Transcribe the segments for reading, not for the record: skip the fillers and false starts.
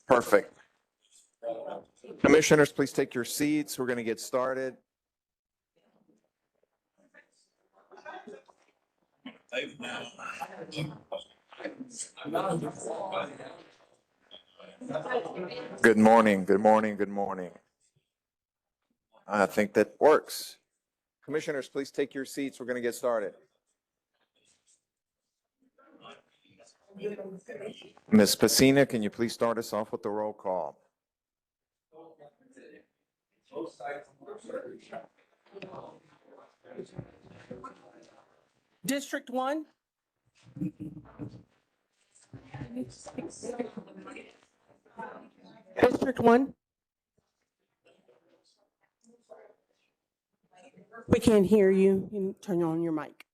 Perfect. Commissioners, please take your seats. We're going to get started. Good morning, good morning, good morning. I think that works. Commissioners, please take your seats. We're going to get started. Ms. Pacina, can you please start us off with the roll call? District 1? District 1? We can't hear you. You need to turn on your mic.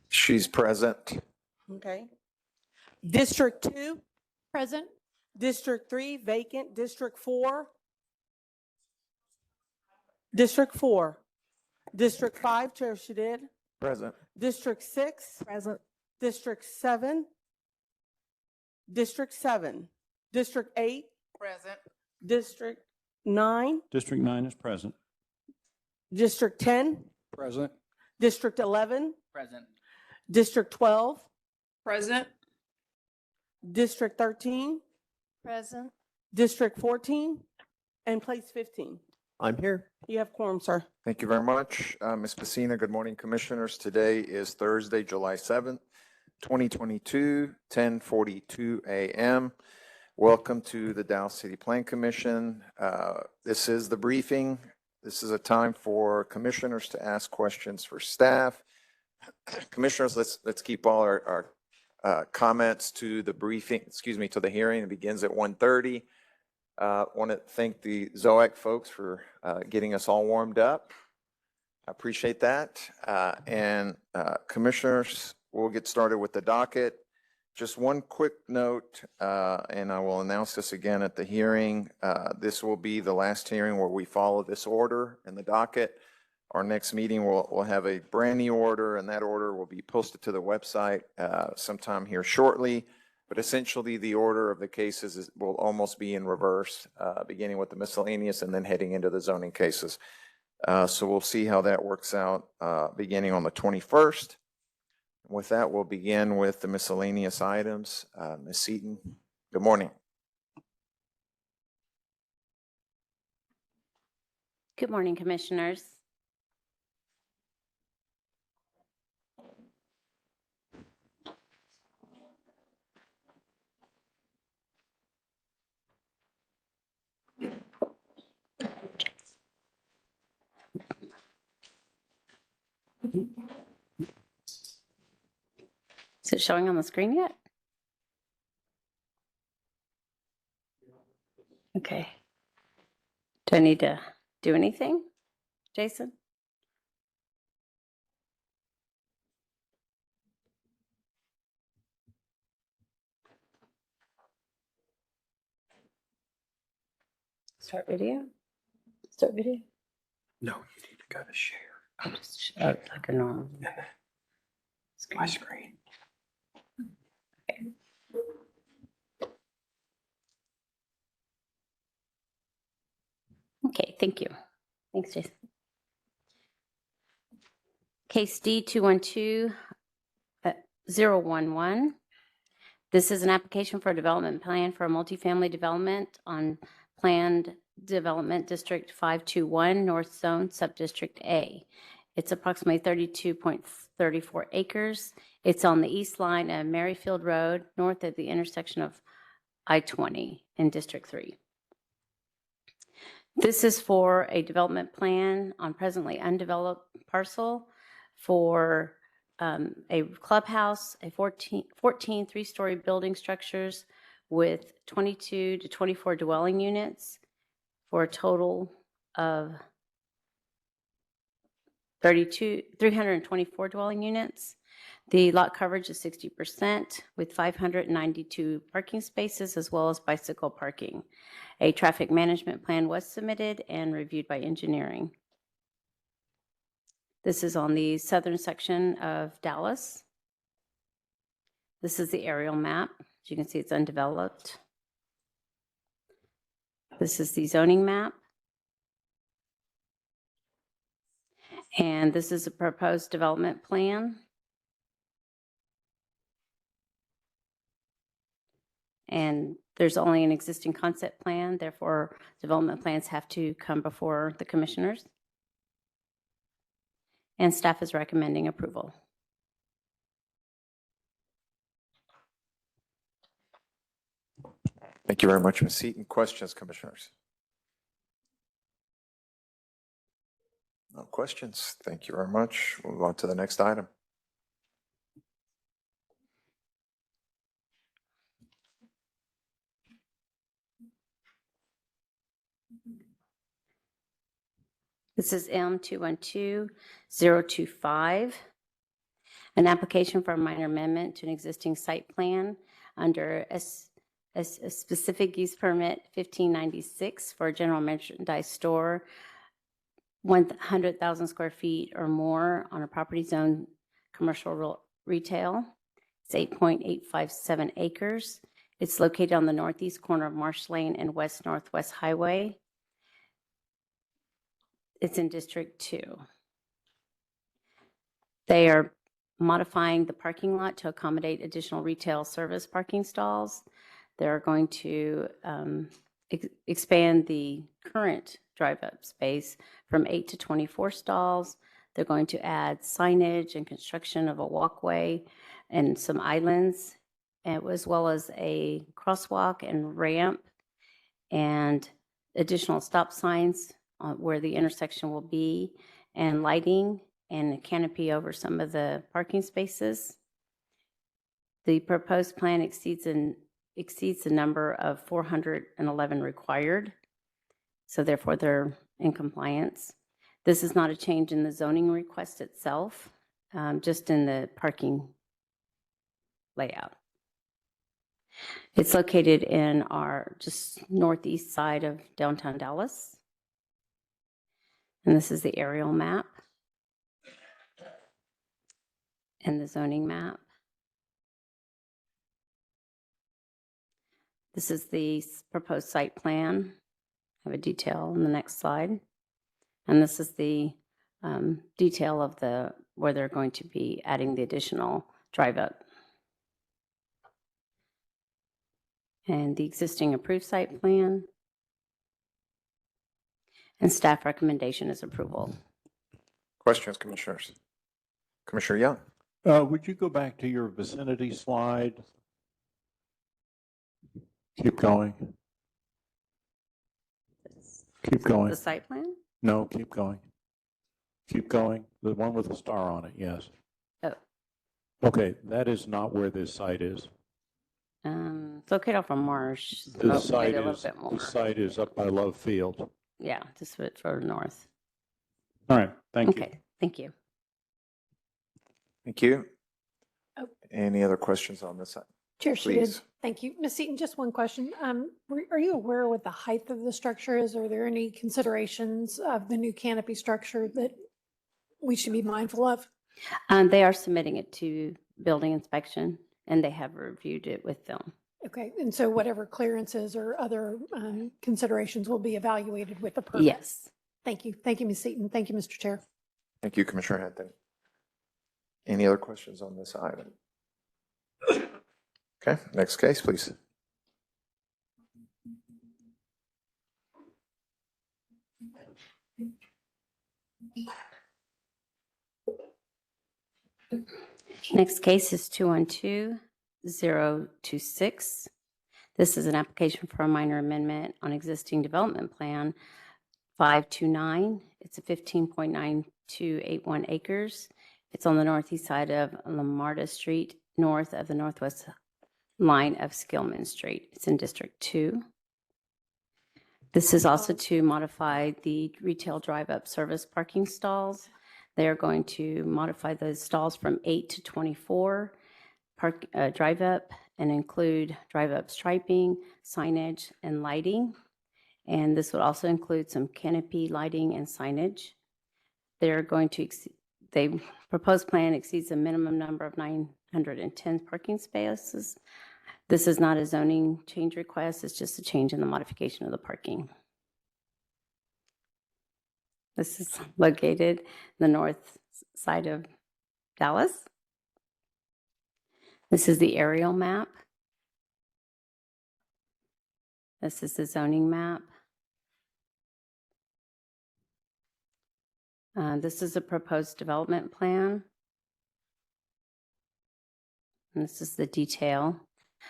She's present. Okay. District 2? Present. District 3, vacant. District 4? District 4. District 5, Chair Shadid. Present. District 6? Present. District 7? District 7. District 8? Present. District 9? District 9 is present. District 10? Present. District 11? Present. District 12? Present. District 13? Present. District 14? And place 15. I'm here. You have quorum, sir. Thank you very much. Ms. Pacina, good morning, Commissioners. Today is Thursday, July 7th, 2022, 10:42 a.m. Welcome to the Dallas City Plan Commission. This is the briefing. This is a time for commissioners to ask questions for staff. Commissioners, let's keep all our comments to the briefing, to the hearing. It begins at 1:30. Want to thank the ZOAC folks for getting us all warmed up. I appreciate that. Commissioners, we'll get started with the docket. Just one quick note, and I will announce this again at the hearing. This will be the last hearing where we follow this order in the docket. Our next meeting will have a brand new order, and that order will be posted to the website sometime here shortly. But essentially, the order of the cases will almost be in reverse, beginning with the miscellaneous and then heading into the zoning cases. So we'll see how that works out beginning on the 21st. With that, we'll begin with the miscellaneous items. Ms. Seaton, good morning. Good morning, Commissioners. Is it showing on the screen yet? Okay. Do I need to do anything, Jason? Start video? Start video? No, you need to go to share. I'll just like a normal My screen. Okay, thank you. Thanks, Jason. Case D-212-011. This is an application for a development plan for a multifamily development on planned development district 521 North Zone Subdistrict A. It's approximately 32.34 acres. It's on the east line of Merrifield Road, north of the intersection of I-20 in District 3. This is for a development plan on presently undeveloped parcel for a clubhouse, a 14 three-story building structures with 22 to 24 dwelling units for a total of 324 dwelling units. The lot coverage is 60% with 592 parking spaces as well as bicycle parking. A traffic management plan was submitted and reviewed by engineering. This is on the southern section of Dallas. This is the aerial map. As you can see, it's undeveloped. This is the zoning map. And this is a proposed development plan. And there's only an existing concept plan, therefore development plans have to come before the commissioners. And staff is recommending approval. Thank you very much, Ms. Seaton. Questions, commissioners? No questions. Thank you very much. We'll move on to the next item. This is M212025, an application for a minor amendment to an existing site plan under a specific use permit 1596 for a general merchandise store, 100,000 square feet or more on a property zone commercial retail. It's 8.857 acres. It's located on the northeast corner of Marsh Lane and West Northwest Highway. It's in District 2. They are modifying the parking lot to accommodate additional retail service parking stalls. They're going to expand the current drive-up space from 8 to 24 stalls. They're going to add signage and construction of a walkway and some islands, as well as a crosswalk and ramp and additional stop signs where the intersection will be, and lighting and a canopy over some of the parking spaces. The proposed plan exceeds the number of 411 required, so therefore they're in compliance. This is not a change in the zoning request itself, just in the parking layout. It's located in our just northeast side of downtown Dallas. And this is the aerial map and the zoning map. This is the proposed site plan. I have a detail on the next slide. And this is the detail of where they're going to be adding the additional drive-up. And the existing approved site plan. And staff recommendation is approval. Questions, commissioners? Commissioner Young? Would you go back to your vicinity slide? Keep going. Keep going. The site plan? No, keep going. Keep going. The one with the star on it, yes. Oh. Okay, that is not where this site is. It's located off of Marsh. The Oh, site maybe a little is, bit more. the site is up by Love Field. Yeah, just a bit further north. All right, thank you. Okay, thank you. Thank you. Oh. Any other questions on this side? Chair Sheehan, Please. thank you. Ms. Seaton, just one question. Are you aware what the height of the structure is? Are there any considerations of the new canopy structure that we should be mindful of? They are submitting it to building inspection, and they have reviewed it with them. Okay, and so whatever clearances or other considerations will be evaluated with the permit? Yes. Thank you. Thank you, Ms. Seaton. Thank you, Mr. Chair. Thank you, Commissioner Anthony. Any other questions on this item? Okay, next case, please. Next case is 212026. This is an application for a minor amendment on existing development plan 529. It's a 15.9281 acres. It's on the northeast side of Lamarda Street, north of the northwest line of Skillman Street. It's in District 2. This is also to modify the retail drive-up service parking stalls. They are going to modify those stalls from 8 to 24 drive-up and include drive-up striping, signage, and lighting. And this would also include some canopy lighting and signage. They're going to the proposed plan exceeds the minimum number of 910 parking spaces. This is not a zoning change request, it's just a change in the modification of the parking. This is located in the north side of Dallas. This is the aerial map. This is the zoning map. This is a proposed development plan. And this is the detail.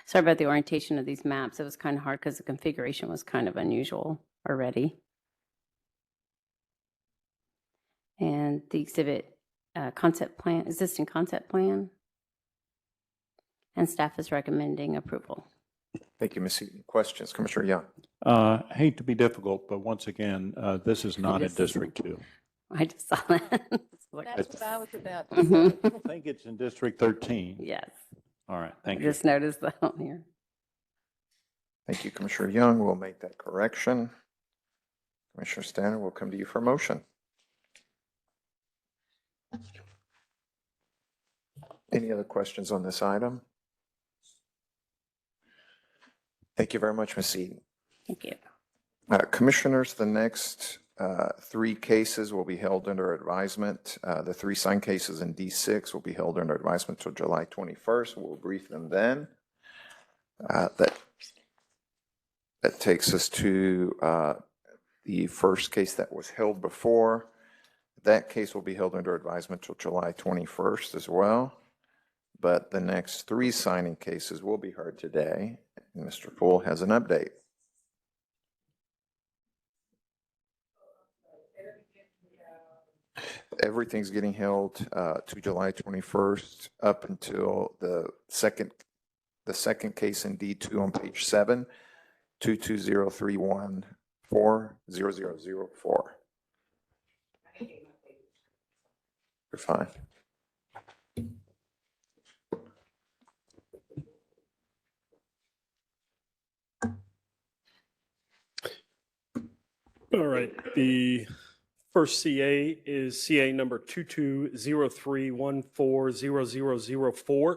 Sorry about the orientation of these maps. It was kind of hard because the configuration was kind of unusual already. And the exhibit concept plan, existing concept plan. And staff is recommending approval. Thank you, Ms. Eaton. Questions, Commissioner Young? Hate to be difficult, but once again, this is not in This is- District 2. I just saw that. It's like- That's what I was about to Mhm. say. I think it's in District 13. Yes, All right, I thank you. just noticed that on here. Thank you, Commissioner Young. We'll make that correction. Commissioner Stanner, we'll come to you for a motion. Any other questions on this item? Thank you very much, Ms. Eaton. Thank you. Commissioners, the next three cases will be held under advisement. The three signed cases in D6 will be held under advisement till July 21st. We'll brief them then. That takes us to the first case that was held before. That case will be held under advisement till July 21st as well. But the next three signing cases will be heard today. And Mr. Poole has an update. Everything's getting held to July 21st up until the second case in D2 on page 7, 22031400004. You're fine. All right, the first CA is CA number 2203140004.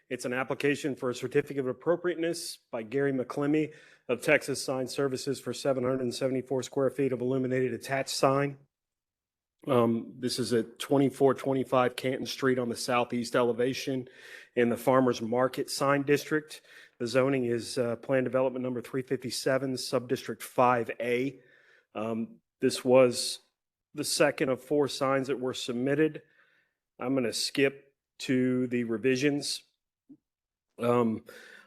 It's an application for a certificate of appropriateness by Gary McClemmy of Texas Sign Services for 774 square feet of illuminated attached sign. This is at 2425 Canton Street on the southeast elevation in the Farmers Market Sign District. The zoning is Plan Development Number 357, Subdistrict 5A. This was the second of 4 signs that were submitted. I'm going to skip to the revisions. On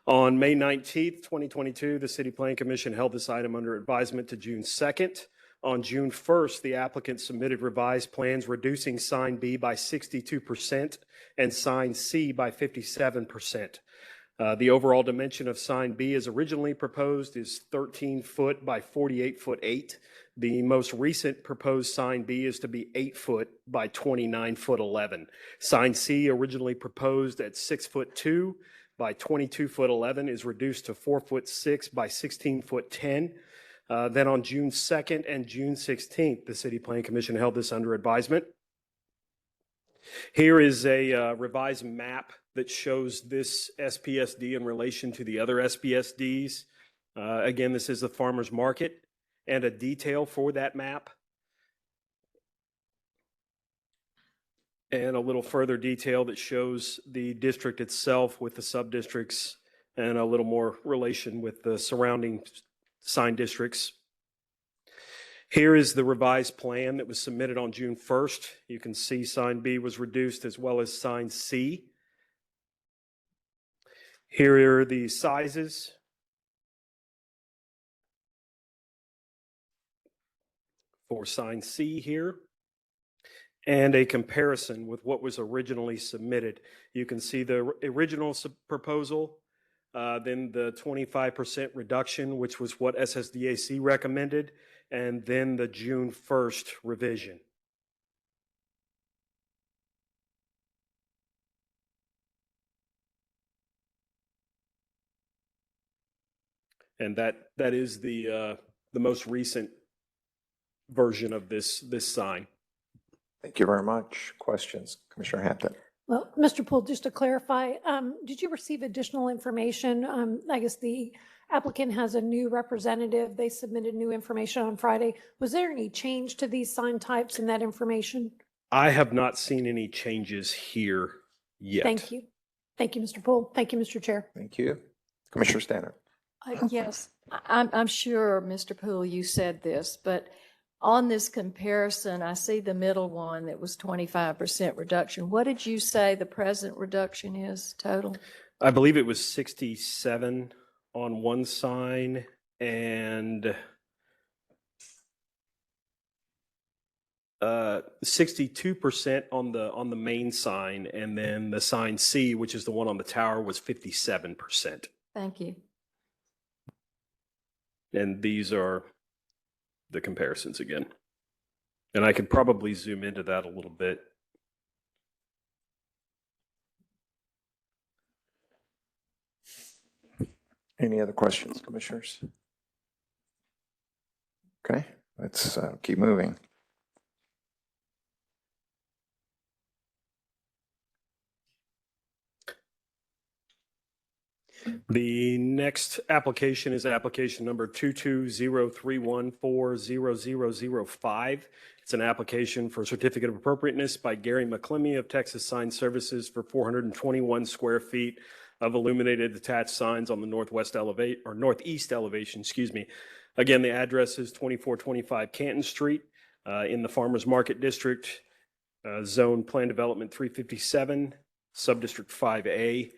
May 19th, 2022, the City Plan Commission held this item under advisement to June 2nd. On June 1st, the applicant submitted revised plans reducing sign B by 62% and sign C by 57%. The overall dimension of sign B as originally proposed is 13 foot by 48 foot 8. The most recent proposed sign B is to be 8 foot by 29 foot 11. Sign C, originally proposed at 6 foot 2 by 22 foot 11, is reduced to 4 foot 6 by 16 foot 10. Then on June 2nd and June 16th, the City Plan Commission held this under advisement. Here is a revised map that shows this SPSD in relation to the other SPSDs. Again, this is the farmer's market and a detail for that map. And a little further detail that shows the district itself with the sub-districts and a little more relation with the surrounding sign districts. Here is the revised plan that was submitted on June 1st. You can see sign B was reduced as well as sign C. Here are the sizes. For sign C here, and a comparison with what was originally submitted. You can see the original proposal, then the 25% reduction, which was what SSDAC recommended, and then the June 1st revision. And that is the most recent version of this sign. Thank you very much. Questions, Commissioner Hampton? Well, Mr. Poole, just to clarify, did you receive additional information? I guess the applicant has a new representative. They submitted new information on Friday. Was there any change to these sign types in that information? I have not seen any changes here yet. Thank you. Thank you, Mr. Poole. Thank you, Mr. Chair. Thank you. Commissioner Stannard? Yes, I'm sure, Mr. Poole, you said this, but on this comparison, I see the middle one that was 25% reduction. What did you say the present reduction is total? I believe it was 67 on one sign and 62% on the main sign, and then the sign C, which is the one on the tower, was 57%. Thank you. And these are the comparisons again. And I could probably zoom into that a little bit. Any other questions, commissioners? Okay, let's keep moving. The next application is application number 22031400005. It's an application for certificate of appropriateness by Gary McClemmy of Texas Sign Services for 421 square feet of illuminated detached signs on the northeast elevation, excuse me. Again, the address is 2425 Canton Street in the Farmers Market District, Zone Plan Development 357, Subdistrict 5A.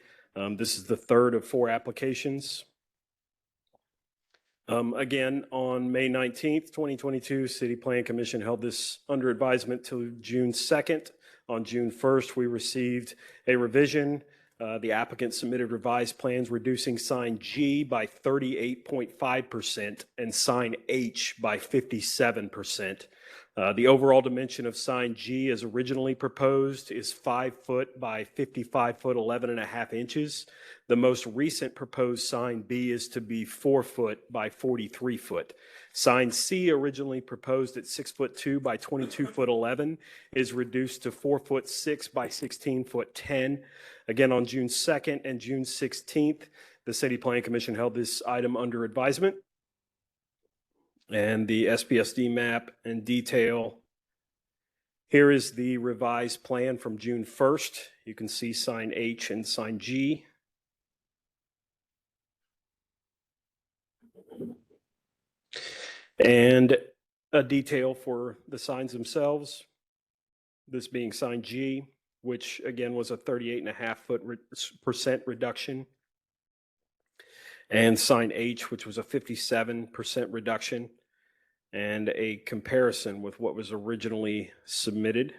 This is the third of four applications. Again, on May 19th, 2022, City Plan Commission held this under advisement till June 2nd. On June 1st, we received a revision. The applicant submitted revised plans reducing sign G by 38.5% and sign H by 57%. The overall dimension of sign G as originally proposed is 5 foot by 55 foot, 11.5 inches. The most recent proposed sign B is to be 4 foot by 43 foot. Sign C, originally proposed at 6 foot 2 by 22 foot 11, is reduced to 4 foot 6 by 16 foot 10. Again, on June 2nd and June 16th, the City Plan Commission held this item under advisement. And the SPSD map and detail. Here is the revised plan from June 1st. You can see sign H and sign G. And a detail for the signs themselves. This being sign G, which again was a 38.5% reduction. And sign H, which was a 57% reduction, and a comparison with what was originally submitted.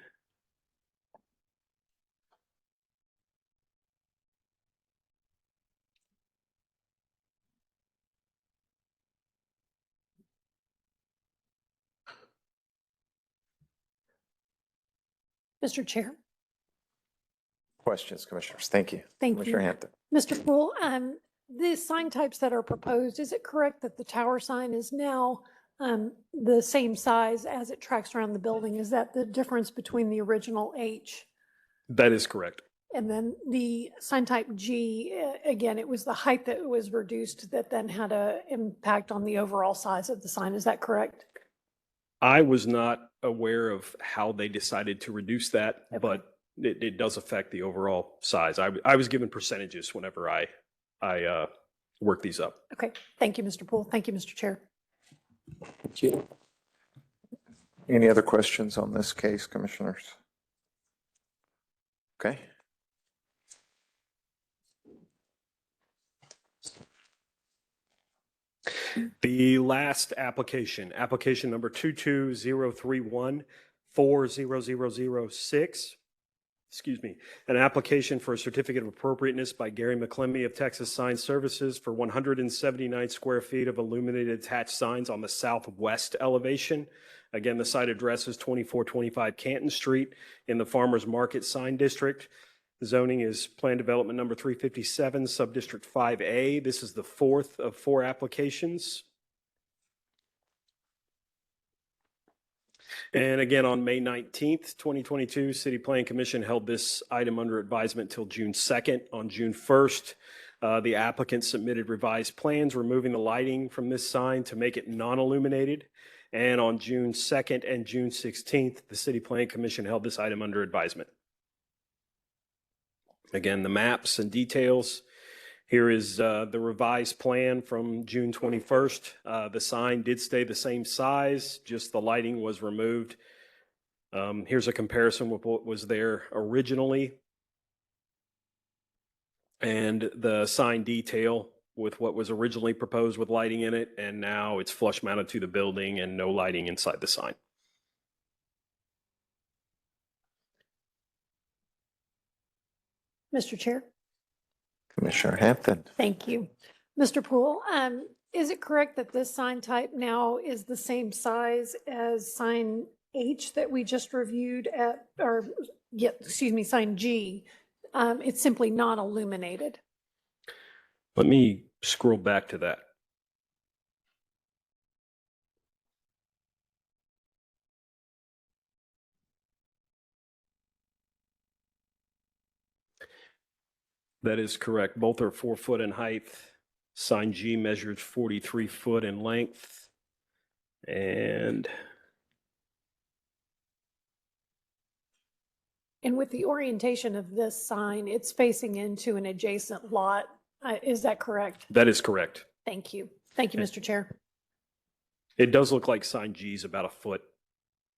Mr. Chair. Questions, commissioners? Thank you. Thank Commissioner you. Hampton? Mr. Poole, the sign types that are proposed, is it correct that the tower sign is now the same size as it tracks around the building? Is that the difference between the original H? That is correct. And then the sign type G, again, it was the height that was reduced that then had an impact on the overall size of the sign. Is that correct? I was not aware of how they decided to reduce that, Okay. but it does affect the overall size. I was given percentages whenever I work these up. Okay. Thank you, Mr. Poole. Thank you, Mr. Chair. Thank you. Any other questions on this case, commissioners? Okay. The last application, application number 22031400006, excuse me, an application for a certificate of appropriateness by Gary McClemmy of Texas Sign Services for 179 square feet of illuminated attached signs on the southwest elevation. Again, the site address is 2425 Canton Street in the Farmers Market Sign District. Zoning is Plan Development Number 357, Subdistrict 5A. This is the fourth of four applications. And again, on May 19th, 2022, City Plan Commission held this item under advisement till June 2nd. On June 1st, the applicant submitted revised plans removing the lighting from this sign to make it non-illuminated. And on June 2nd and June 16th, the City Plan Commission held this item under advisement. Again, the maps and details. Here is the revised plan from June 21st. The sign did stay the same size, just the lighting was removed. Here's a comparison with what was there originally. And the sign detail with what was originally proposed with lighting in it, and now it's flush mounted to the building and no lighting inside the sign. Mr. Chair? Commissioner Hampton. Thank you. Mr. Poole, is it correct that this sign type now is the same size as sign H that we just reviewed at, or, yeah, excuse me, sign G? It's simply not illuminated. Let me scroll back to that. That is correct. Both are 4 foot in height. Sign G measures 43 foot in length. And And with the orientation of this sign, it's facing into an adjacent lot. Is that correct? that is correct. Thank you. Thank you, Mr. Chair. It does look like sign G is about a foot,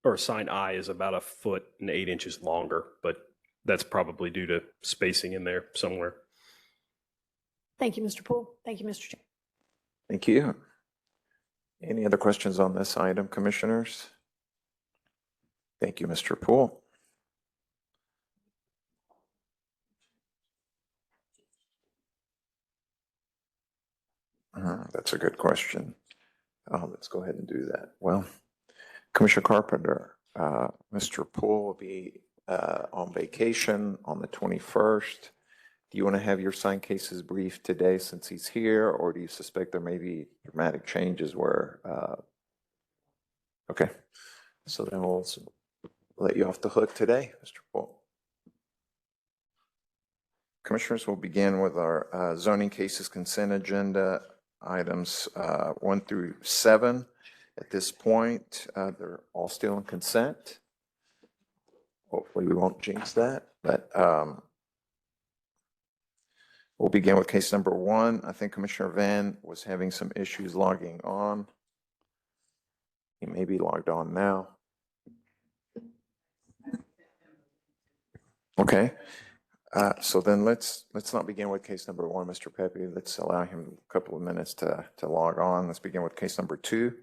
or sign I is about a foot and 8 inches longer, but that's probably due to spacing in there somewhere. Thank you, Mr. Poole. Thank you, Mr. Chair. Thank you. Any other questions on this item, commissioners? Thank you, Mr. Poole. That's a good question. Let's go ahead and do that. Well, Commissioner Carpenter, Mr. Poole will be on vacation on the 21st. Do you want to have your sign cases briefed today since he's here, or do you suspect there may be dramatic changes where, okay, so then we'll let you off the hook today, Mr. Poole. Commissioners, will begin with our zoning cases consent agenda items 1 through 7. At this point, they're all still in consent. Hopefully we won't jinx that, but we'll begin with case number 1. I think Commissioner Van was having some issues logging on. He may be logged on now. Okay. So then let's not begin with case number 1, Mr. Pepe. Let's allow him a couple of minutes to log on. Let's begin with case number 2.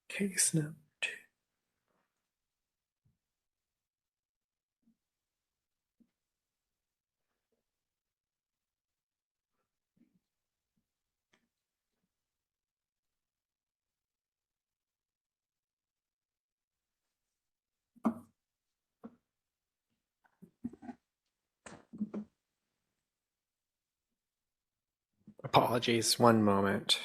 Case number 2. Apologies, one moment.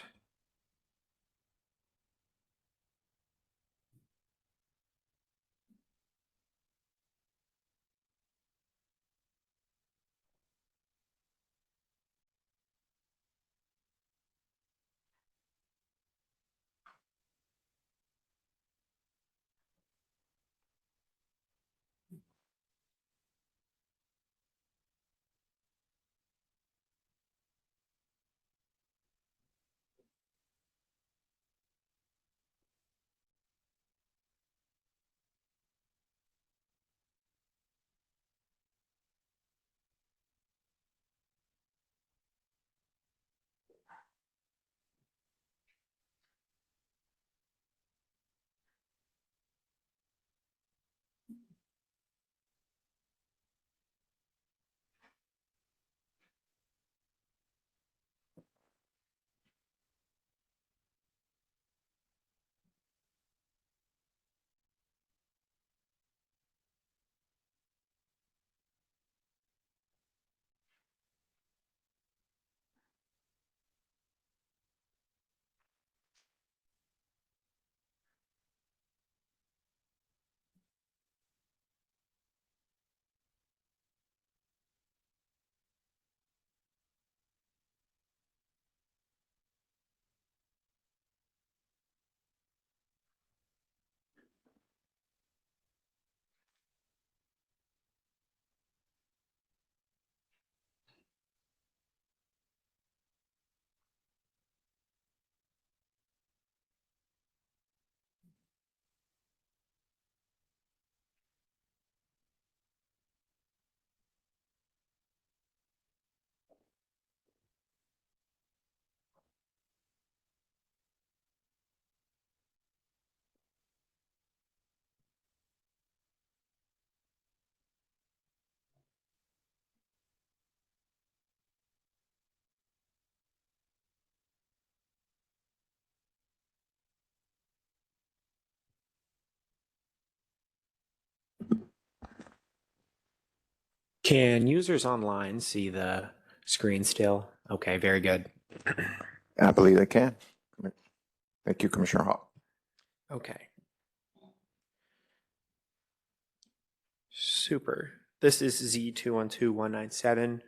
Can users online see the screen still? Okay, very good. I believe they can. Thank you, Commissioner Hall. Okay. Super. This is Z212197.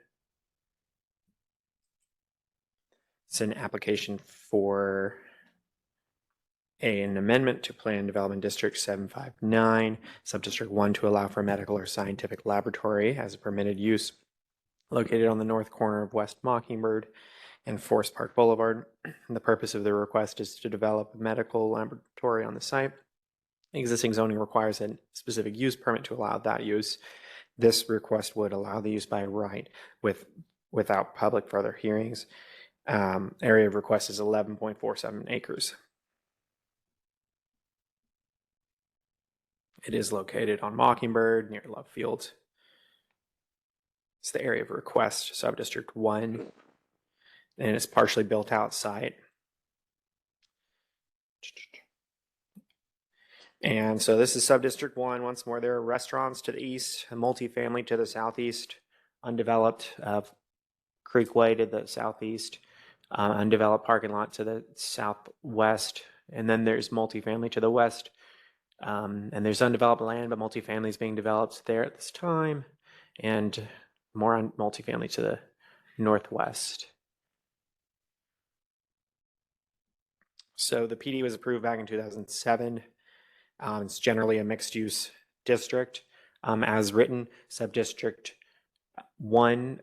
It's an application for an amendment to Plan Development District 759, Subdistrict 1 to allow for medical or scientific laboratory as a permitted use located on the north corner of West Mockingbird and Forest Park Boulevard. The purpose of the request is to develop a medical laboratory on the site. Existing zoning requires a specific use permit to allow that use. This request would allow the use by right without public further hearings. Area of request is 11.47 acres. It is located on Mockingbird near Love Field. It's the area of request, Subdistrict 1, and it's partially built out site. And so this is Subdistrict 1. Once more, there are restaurants to the east, a multifamily to the southeast, undeveloped Creekway to the southeast, undeveloped parking lot to the southwest, and then there's multifamily to the west. And there's undeveloped land, but multifamily is being developed there at this time, and more on multifamily to the northwest. So the PD was approved back in 2007. It's generally a mixed-use district. As written, Subdistrict 1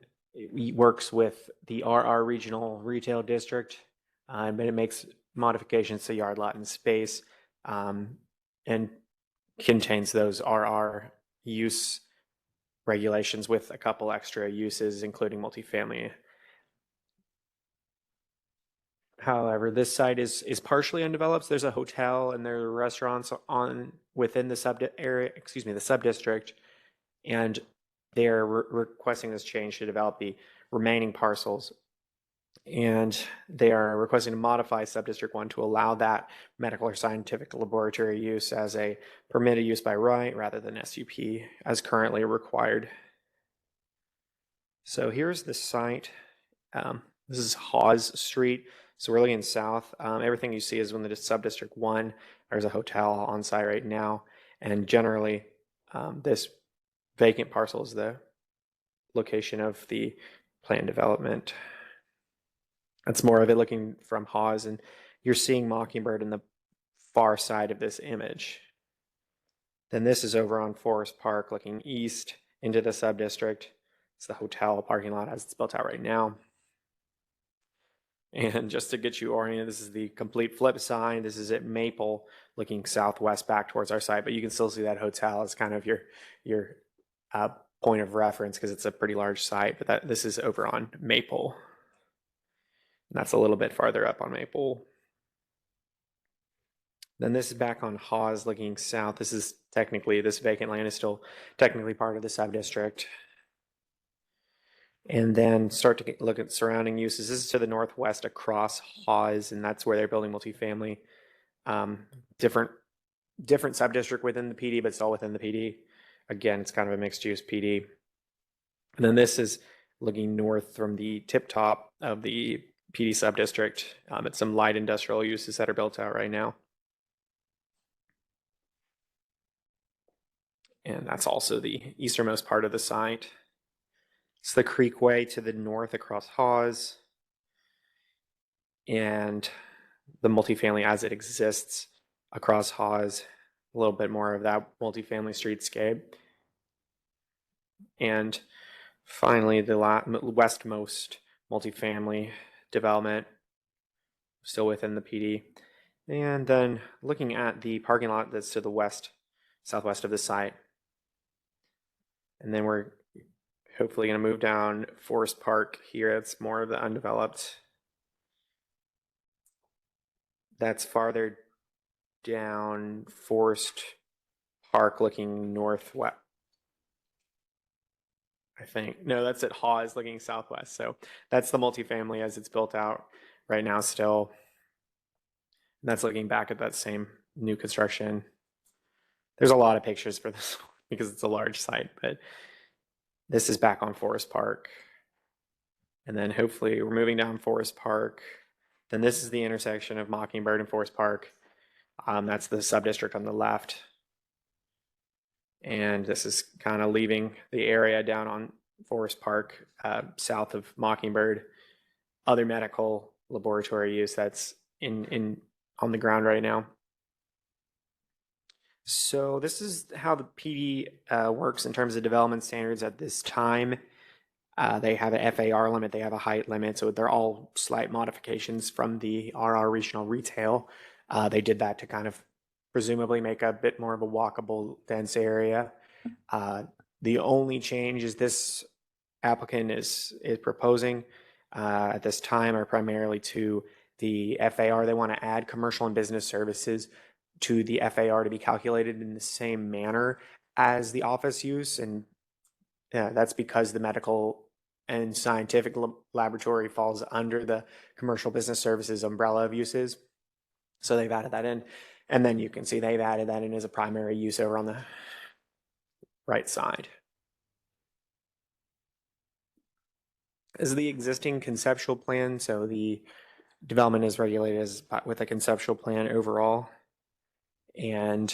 works with the RR Regional Retail District, but it makes modifications to yard, lot, and space, and contains those RR use regulations with a couple extra uses, including multifamily. However, this site is partially undeveloped. There's a hotel and there are restaurants within the subdistrict, and they're requesting this change to develop the remaining parcels. And they are requesting to modify Subdistrict 1 to allow that medical or scientific laboratory use as a permitted use by right rather than SUP as currently required. So here's the site. This is Hawes Street. So we're looking south. Everything you see is within the Subdistrict 1. There's a hotel on site right now. And generally, this vacant parcel is the location of the planned development. That's more of it looking from Hawes, and you're seeing Mockingbird in the far side of this image. Then this is over on Forest Park looking east into the subdistrict. It's the hotel parking lot as it's built out right now. And just to get you oriented, this is the complete flip side. This is at Maple looking southwest back towards our site, but you can still see that hotel as kind of your point of reference because it's a pretty large site, but this is over on Maple. And that's a little bit farther up on Maple. Then this is back on Hawes looking south. This vacant land is still technically part of the subdistrict. And then start to look at surrounding uses. This is to the northwest across Hawes, and that's where they're building multifamily. Different subdistrict within the PD, but it's all within the PD. Again, it's kind of a mixed use PD. And then this is looking north from the tip top of the PD subdistrict. It's some light industrial uses that are built out right now. And that's also the easternmost part of the site. It's the Creekway to the north across Hawes. And the multifamily as it exists across Hawes. A little bit more of that multifamily streetscape. And finally, the westmost multifamily development, still within the PD. And then looking at the parking lot that's to the southwest of the site. And then we're hopefully going to move down Forest Park here. It's more of the undeveloped. That's farther down Forest Park looking northwest. I think. No, that's at Hawes looking southwest. So that's the multifamily as it's built out right now still. And that's looking back at that same new construction. There's a lot of pictures for this because it's a large site, but This is back on Forest Park. And then hopefully we're moving down Forest Park. Then this is the intersection of Mockingbird and Forest Park. That's the subdistrict on the left. And this is kind of leaving the area down on Forest Park, south of Mockingbird. Other medical laboratory use that's on the ground right now. So this is how the PD works in terms of development standards at this time. They have an FAR limit, they have a height limit, so they're all slight modifications from the RR regional retail. They did that to kind of presumably make a bit more of a walkable, dense area. The only change is this applicant is proposing at this time are primarily to the FAR. They want to add commercial and business services to the FAR to be calculated in the same manner as the office use. And that's because the medical and scientific laboratory falls under the commercial business services umbrella of uses. So they've added that in. And then you can see they've added that in as a primary use over on the right side. This is the existing conceptual plan. So the development is regulated with a conceptual plan overall. And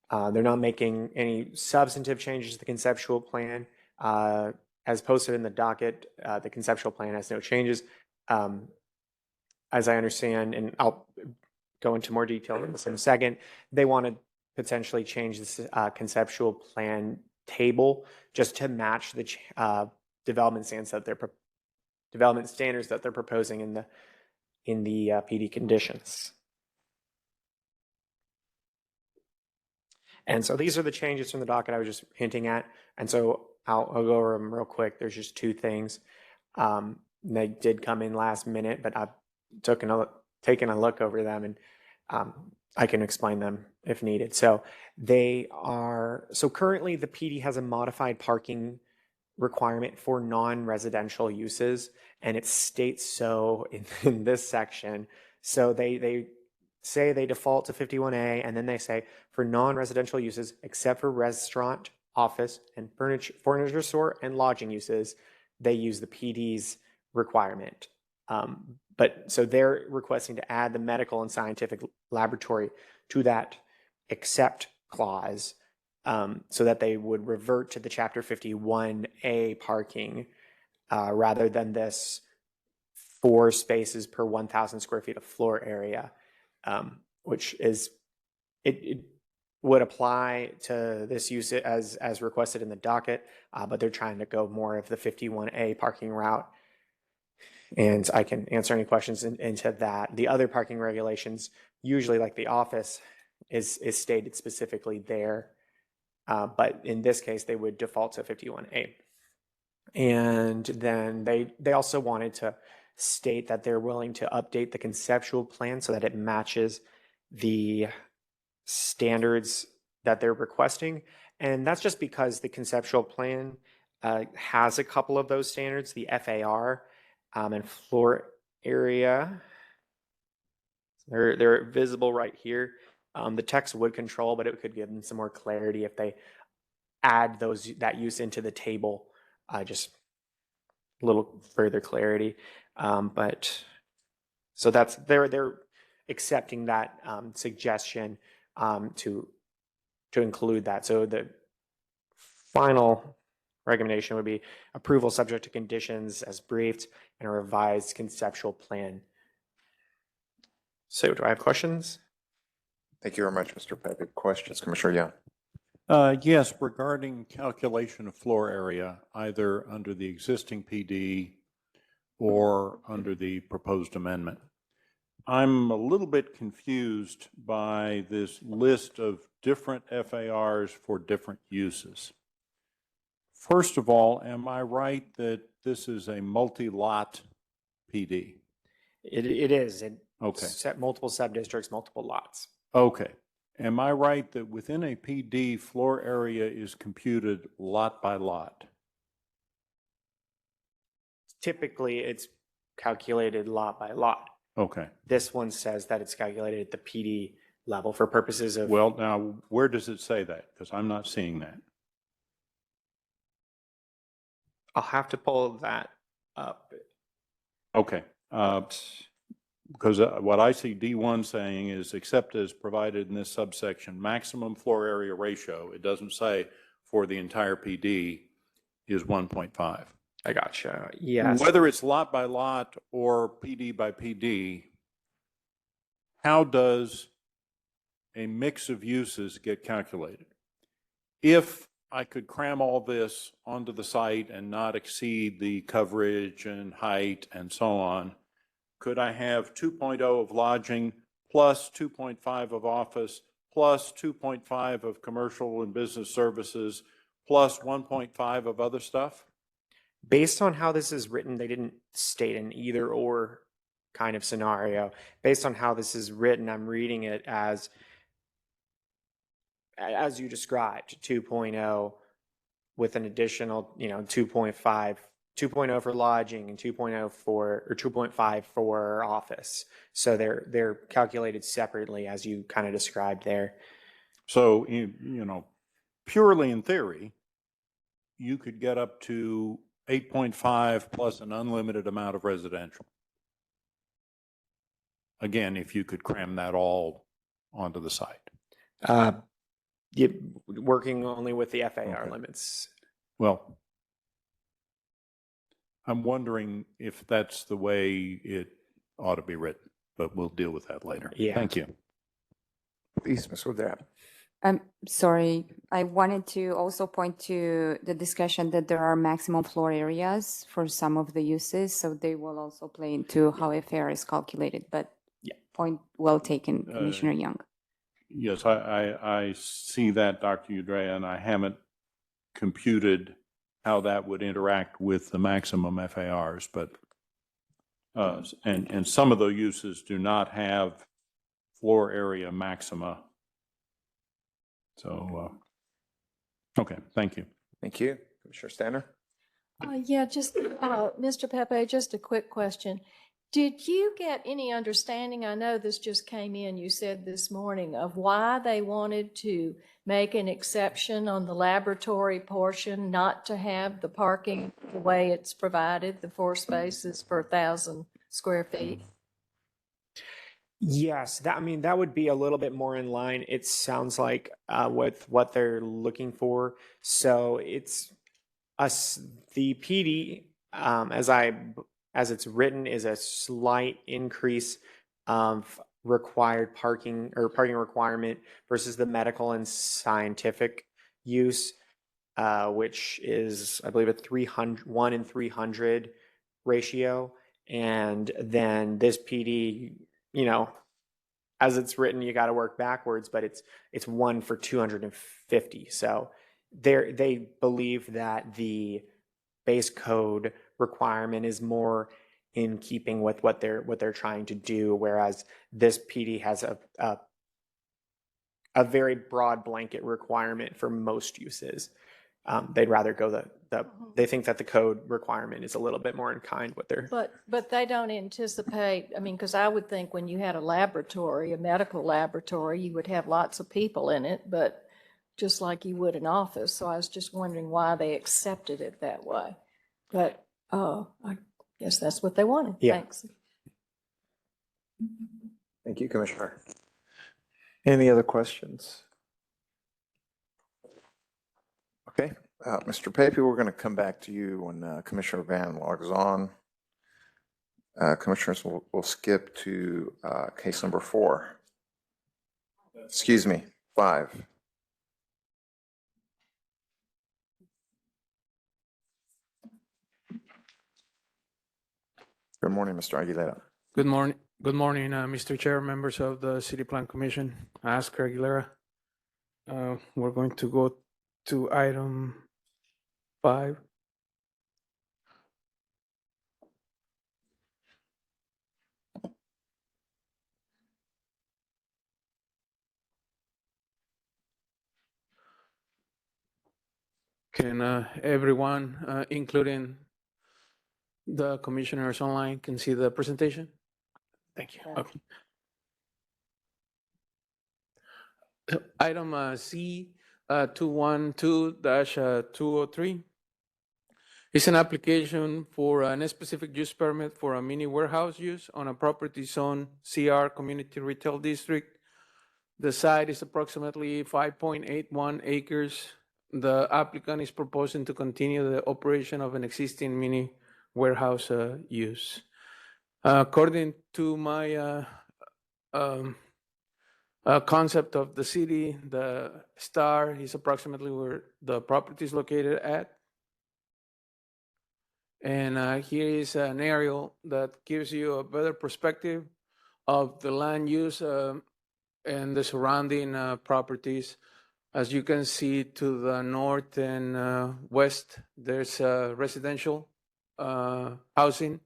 they're not making any substantive changes to the conceptual plan. As posted in the docket, the conceptual plan has no changes. As I understand, and I'll go into more detail on this in a second, they want to potentially change this conceptual plan table just to match the development standards that they're proposing in the PD conditions. And so these are the changes from the docket I was just hinting at. And so I'll go over them real quick. There's just two things. They did come in last minute, but I've taken a look over them, and I can explain them if needed. So currently the PD has a modified parking requirement for non-residential uses, and it states so in this section. So they say they default to 51A, and then they say for non-residential uses, except for restaurant, office, and furniture store and lodging uses, they use the PD's requirement. But so they're requesting to add the medical and scientific laboratory to that except clause, so that they would revert to the Chapter 51A parking rather than this 4 spaces per 1,000 square feet of floor area, which is it would apply to this use as requested in the docket, but they're trying to go more of the 51A parking route. And I can answer any questions into that. The other parking regulations, usually like the office, is stated specifically there. But in this case, they would default to 51A. And then they also wanted to state that they're willing to update the conceptual plan so that it matches the standards that they're requesting. And that's just because the conceptual plan has a couple of those standards, the FAR and floor area. They're visible right here. The text would control, but it could give them some more clarity if they add that use into the table, just a little further clarity. But so that's they're accepting that suggestion to include that. So the final recommendation would be approval subject to conditions as briefed and a revised conceptual plan. So do I have questions? Thank you very much, Mr. Pepe. Questions, Commissioner Young? Yes, regarding calculation of floor area, either under the existing PD or under the proposed amendment. I'm a little bit confused by this list of different FARs for different uses. First of all, am I right that this is a multi-lot PD? It is. Okay. Multiple sub-districts, multiple lots. Okay. Am I right that within a PD, floor area is computed lot by lot? Typically, it's calculated lot by lot. Okay. This one says that it's calculated at the PD level for purposes of. Well, now, where does it say that? Because I'm not seeing that. I'll have to pull that up. Okay. Because what I see D1 saying is except as provided in this subsection, maximum floor area ratio, it doesn't say for the entire PD, is 1.5. I gotcha. Yes. Whether it's lot by lot or PD by PD, how does a mix of uses get calculated? If I could cram all this onto the site and not exceed the coverage and height and so on, could I have 2.0 of lodging plus 2.5 of office plus 2.5 of commercial and business services plus 1.5 of other stuff? Based on how this is written, they didn't state an either or kind of scenario. Based on how this is written, I'm reading it as you described, 2.0 with an additional, 2.5, 2.0 for lodging and 2.5 for office. So they're calculated separately as you kind of described there. So, purely in theory, you could get up to 8.5 plus an unlimited amount of residential. Again, if you could cram that all onto the site. Working only with the FAR Okay. limits. Well, I'm wondering if that's the way it ought to be written, but we'll deal with that later. Yeah. Thank you. Please, Ms. Woodruff. Sorry, I wanted to also point to the discussion that there are maximum floor areas for some of the uses, so they will also play into how FAR is calculated, but Yeah. point well taken, Commissioner Young. Yes, I see that, Dr. Udrea, and I haven't computed how that would interact with the maximum FARs, but, and some of the uses do not have floor area maxima. So, okay, thank you. Thank you. Commissioner Stanner? Yeah, just, Mr. Pepe, just a quick question. Did you get any understanding, I know this just came in, you said this morning, of why they wanted to make an exception on the laboratory portion, not to have the parking the way it's provided, the 4 spaces per 1,000 square feet? Yes, that would be a little bit more in line. It sounds like with what they're looking for. So it's the PD as it's written is a slight increase of required parking requirement versus the medical and scientific use, which is I believe a 1 in 300 ratio, and then this PD. As it's written, you got to work backwards, but it's 1 for 250. So they believe that the base code requirement is more in keeping with what they're trying to do, whereas this PD has a very broad blanket requirement for most uses. They'd rather go they think that the code requirement is a little bit more in kind with their. But they don't anticipate, because I would think when you had a laboratory, a medical laboratory, you would have lots of people in it, but just like you would an office. So I was just wondering why they accepted it that way. But I guess that's what they wanted. Yeah. Thanks. Thank you, Commissioner. Any other questions? Okay, Mr. Pape, we're going to come back to you when Commissioner Van logs on. Commissioners, we'll skip to case number 4. Excuse me, 5. Good morning, Mr. Aguilera. Good morning, Mr. Chair, members of the City Plan Commission, Oscar Aguilera. We're going to go to item 5. Can everyone, including the commissioners online, can see the presentation? Thank you. Okay. Item C 212-203. It's an application for a specific use permit for a mini warehouse use on a property zone CR Community Retail District. The site is approximately 5.81 acres. The applicant is proposing to continue the operation of an existing mini warehouse use. According to my concept of the city, the star is approximately where the property is located at. And here is an aerial that gives you a better perspective of the land use and the surrounding properties. As you can see to the north and west, there's residential housing.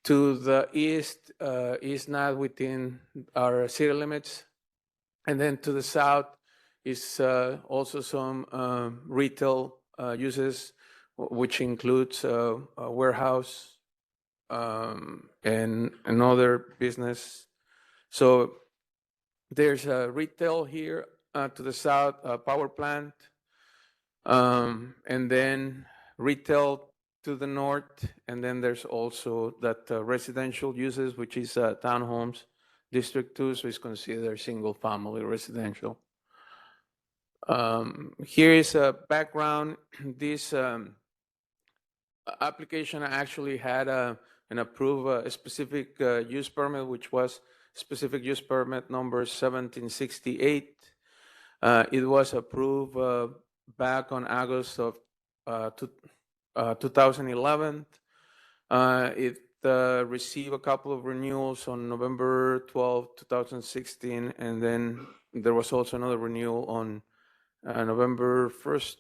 To the east is not within our city limits. And then to the south is also some retail uses, which includes a warehouse and another business. So there's a retail here to the south, a power plant, and then retail to the north, and then there's also that residential uses, which is townhomes. District 2, so it's considered single-family residential. Here is a background. This application actually had an approved specific use permit, which was specific use permit number 1768. It was approved back on August of 2011. It received a couple of renewals on November 12, 2016, and then there was also another renewal on November 1st,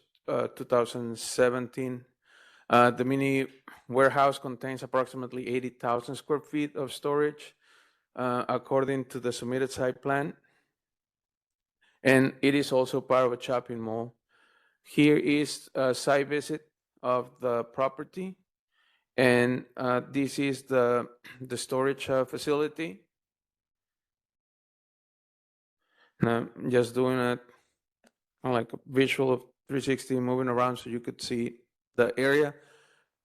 2017. The mini warehouse contains approximately 80,000 square feet of storage, according to the submitted site plan. And it is also part of a shopping mall. Here is a site visit of the property. And this is the storage facility. Now, just doing a like a visual of 360 moving around so you could see the area.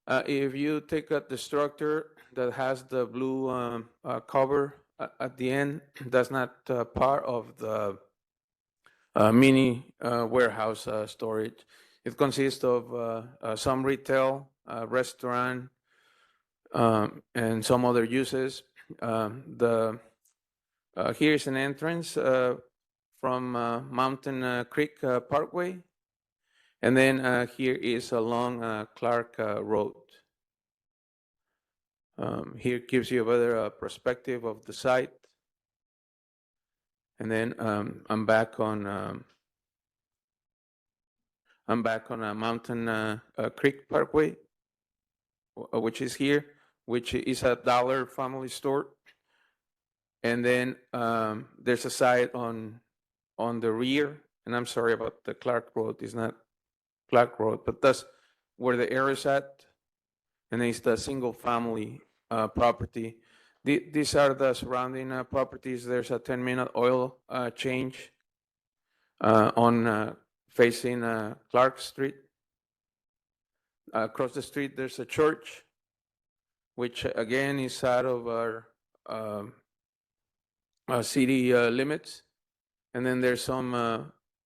If you take out the structure that has the blue cover at the end, that's not part of the mini warehouse storage. It consists of some retail, restaurant, and some other uses. Here's an entrance from Mountain Creek Parkway. And then here is along Clark Road. Here gives you a better perspective of the site. And then I'm back on Mountain Creek Parkway, which is here, which is a Dollar Family Store. And then there's a site on the rear, and I'm sorry about the Clark Road. It's not Clark Road, but that's where the area is at, and it's the single family property. These are the surrounding properties. There's a 10-minute oil change on facing Clark Street. Across the street, there's a church, which again is out of our city limits. And then there's some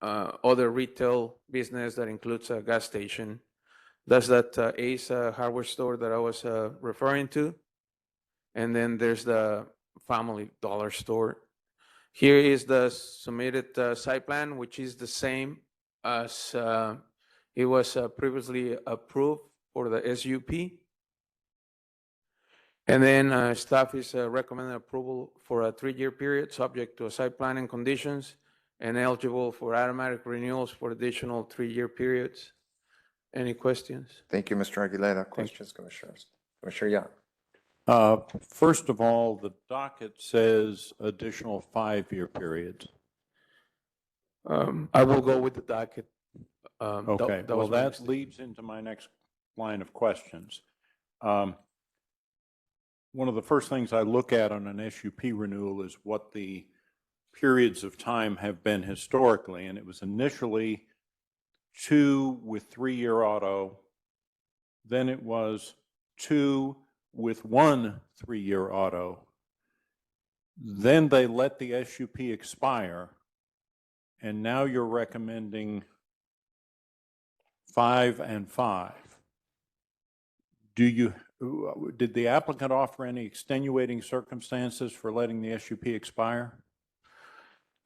other retail business that includes a gas station. That's that Ace hardware store that I was referring to. And then there's the Family Dollar store. Here is the submitted site plan, which is the same as it was previously approved for the SUP. And then staff is recommending approval for a 3-year period, subject to a site plan and conditions, and eligible for automatic renewals for additional 3-year periods. Any questions? Thank you, Mr. Aguilera. Questions, Commissioners? Commissioner Young. First of all, the docket says additional 5-year periods. I will go with the docket. Okay, that well, was my that mistake. leads into my next line of questions. One of the first things I look at on an SUP renewal is what the periods of time have been historically, and it was initially 2 with 3-year auto, then it was 2 with 1 3-year auto. Then they let the SUP expire, and now you're recommending 5 and 5. Did the applicant offer any extenuating circumstances for letting the SUP expire?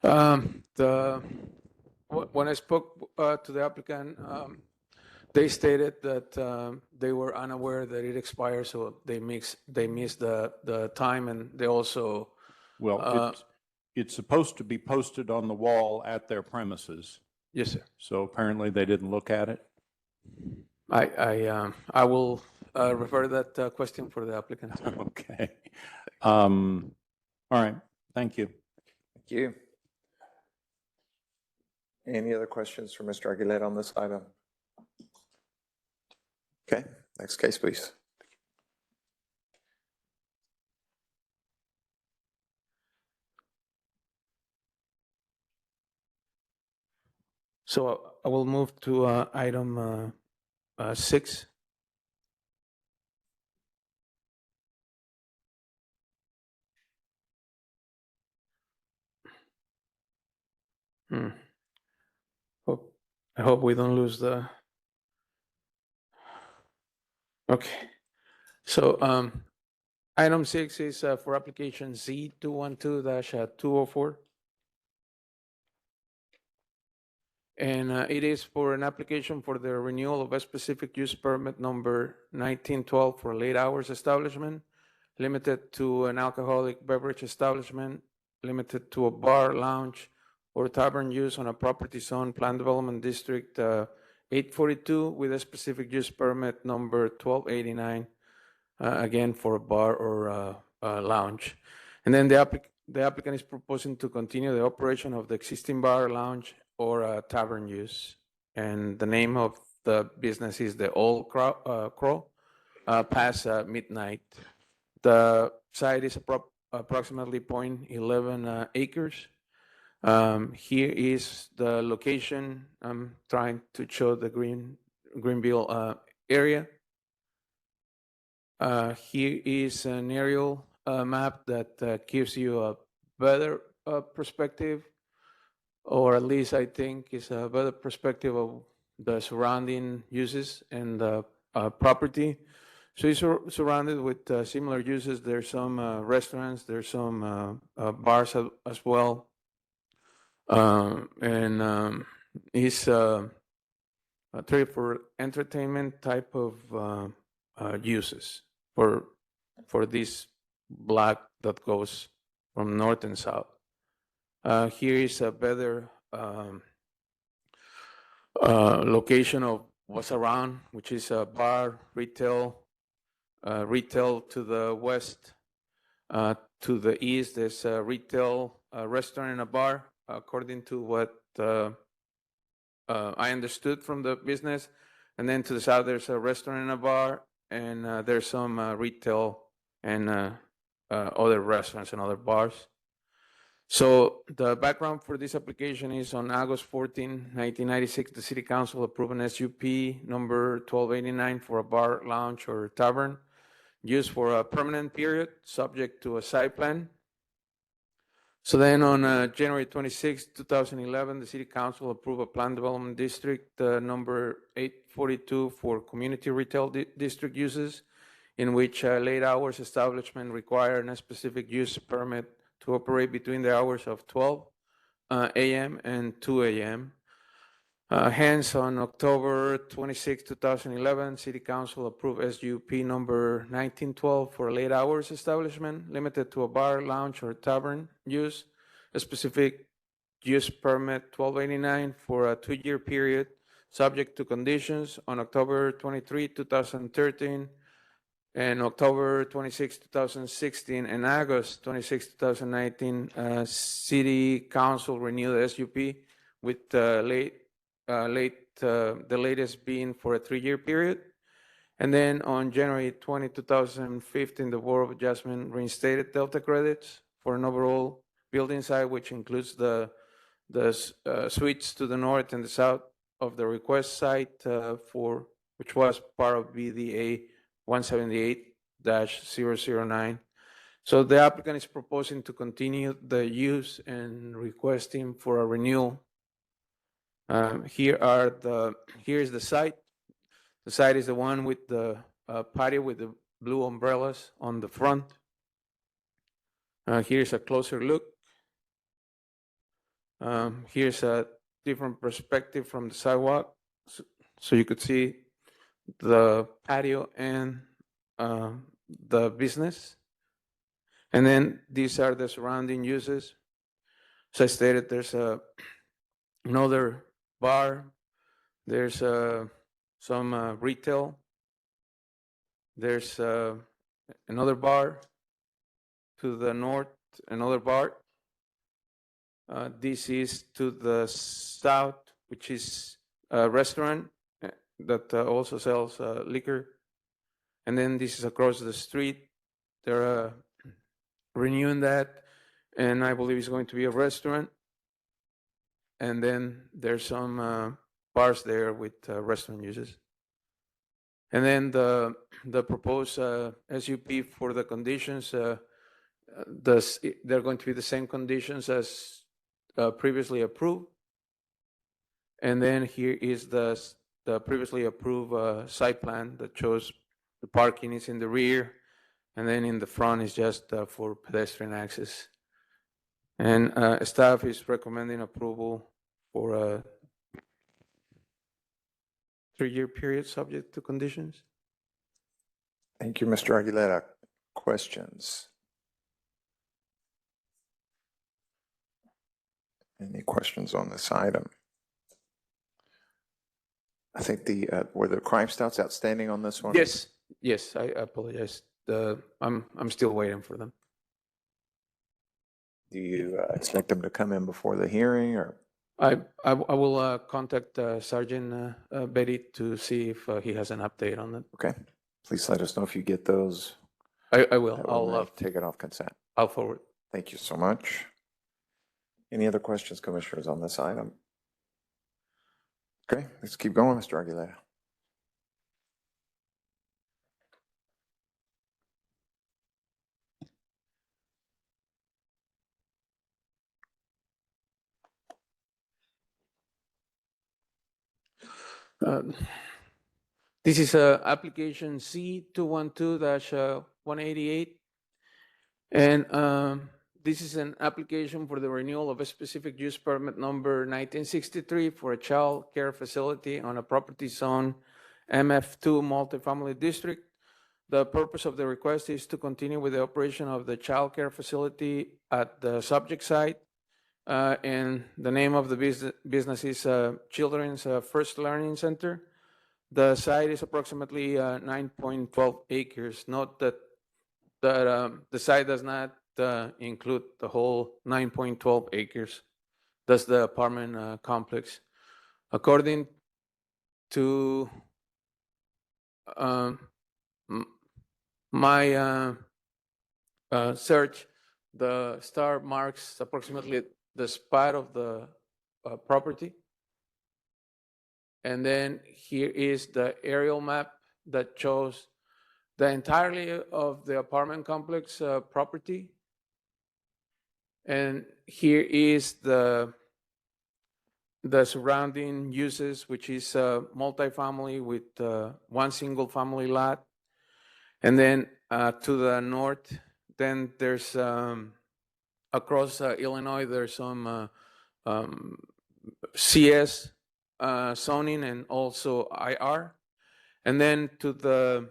When I spoke to the applicant, they stated that they were unaware that it expired, so they missed the time, and they also Well, it's supposed to be posted on the wall at their premises, yes, sir. so apparently they didn't look at it. I will refer that question for the applicant. Okay. All right, thank you. Thank you. Any other questions for Mr. Aguilera on this item? Okay, next case, please. So I will move to item 6. I hope we don't lose the. Okay. So item 6 is for application Z212-204. And it is for an application for the renewal of a specific use permit number 1912 for late hours establishment, limited to an alcoholic beverage establishment, limited to a bar, lounge, or tavern use on a property zone plan development district 842 with a specific use permit number 1289, again for a bar or a lounge. And then the applicant is proposing to continue the operation of the existing bar, lounge, or a tavern use. And the name of the business is the Old Crow, past midnight. The site is approximately 0.11 acres. Here is the location. I'm trying to show the Greenville area. Here is an aerial map that gives you a better perspective, or at least I think is a better perspective of the surrounding uses and the property. So it's surrounded with similar uses. There's some restaurants, there's some bars as well. And it's a trade for entertainment type of uses for this block that goes from north and south. Here is a better location of what's around, which is a bar, retail to the west. To the east, there's a retail, restaurant and a bar, according to what I understood from the business. And then to the south, there's a restaurant and a bar, and there's some retail and other restaurants and other bars. So the background for this application is on August 14, 1996, the City Council approved an SUP number 1289 for a bar, lounge, or tavern used for a permanent period, subject to a site plan. So then on January 26, 2011, the City Council approved a plan development district number 842 for community retail district uses, in which late hours establishment require a specific use permit to operate between the hours of 12 a.m. and 2 a.m. Hence, on October 26, 2011, City Council approved SUP number 1912 for late hours establishment, limited to a bar, lounge, or tavern use, a specific use permit 1289 for a 2-year period, subject to conditions. On October 23, 2013, and October 26, 2016, and August 26, 2019, City Council renewed the SUP with the latest being for a 3-year period. And then on January 20, 2015, the Board of Adjustment reinstated Delta credits for an overall building site, which includes the suites to the north and the south of the request site for which was part of BDA 178-009. So the applicant is proposing to continue the use and requesting for a renewal. Here's the site. The site is the one with the patio with the blue umbrellas on the front. Here's a closer look. Here's a different perspective from the sidewalk. So you could see the patio and the business. And then these are the surrounding uses. So I stated there's another bar. There's some retail. There's another bar to the north, another bar. This is to the south, which is a restaurant that also sells liquor. And then this is across the street. They're renewing that, and I believe it's going to be a restaurant. And then there's some bars there with restaurant uses. And then the proposed SUP for the conditions, they're going to be the same conditions as previously approved. And then here is the previously approved site plan that shows the parking is in the rear, and then in the front is just for pedestrian access. And staff is recommending approval for a 3-year period subject to conditions. Thank you, Mr. Aguilera. Questions? Any questions on this item? I think were the crime stats outstanding on this one? Yes, I apologize. I'm still waiting for them. Do you expect them to come in before the hearing, or? I will contact Sergeant Betty to see if he has an update on that. Okay, please let us know if you get those. I will. That will I'll take it off consent. I'll forward. Thank you so much. Any other questions, commissioners, on this item? Okay, let's keep going, Mr. Aguilera. This is application C212-188, and this is an application for the renewal of a specific use permit number 1963 for a child care facility on a property zone MF2 multifamily district. The purpose of the request is to continue with the operation of the child care facility at the subject site. And the name of the business is Children's First Learning Center. The site is approximately 9.12 acres. Note that the site does not include the whole 9.12 acres. That's the apartment complex. According to my search, the star marks approximately the spot of the property. And then here is the aerial map that shows the entirety of the apartment complex property. And here is the surrounding uses, which is multifamily with one single family lot. And then to the north, then there's across Illinois, there's some CS zoning and also IR. And then to the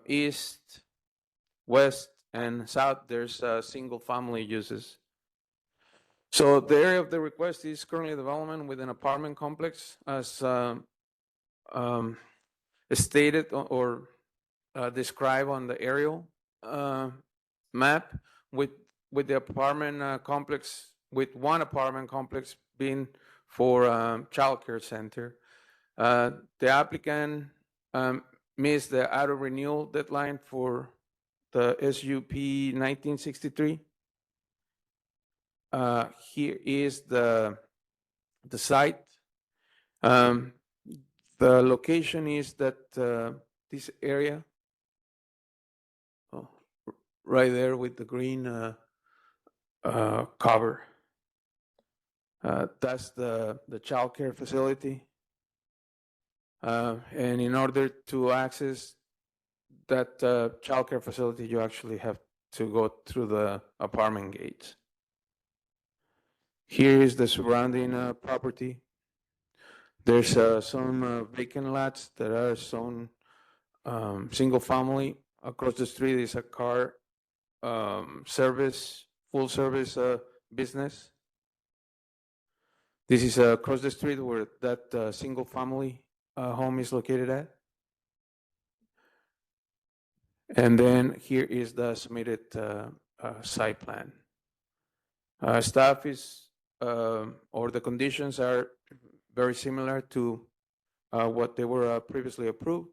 east, west, and south, there's single family uses. So the area of the request is currently development with an apartment complex as stated or described on the aerial map with the apartment complex, with one apartment complex being for child care center. The applicant missed the auto renewal deadline for the SUP 1963. Here is the site. The location is that this area, oh, right there with the green cover. That's the childcare facility. And in order to access that childcare facility, you actually have to go through the apartment gates. Here is the surrounding property. There's some vacant lots that are some single family. Across the street is a car service, full service business. This is across the street where that single family home is located at. And then here is the submitted site plan. Staff is, or the conditions are very similar to what they were previously approved.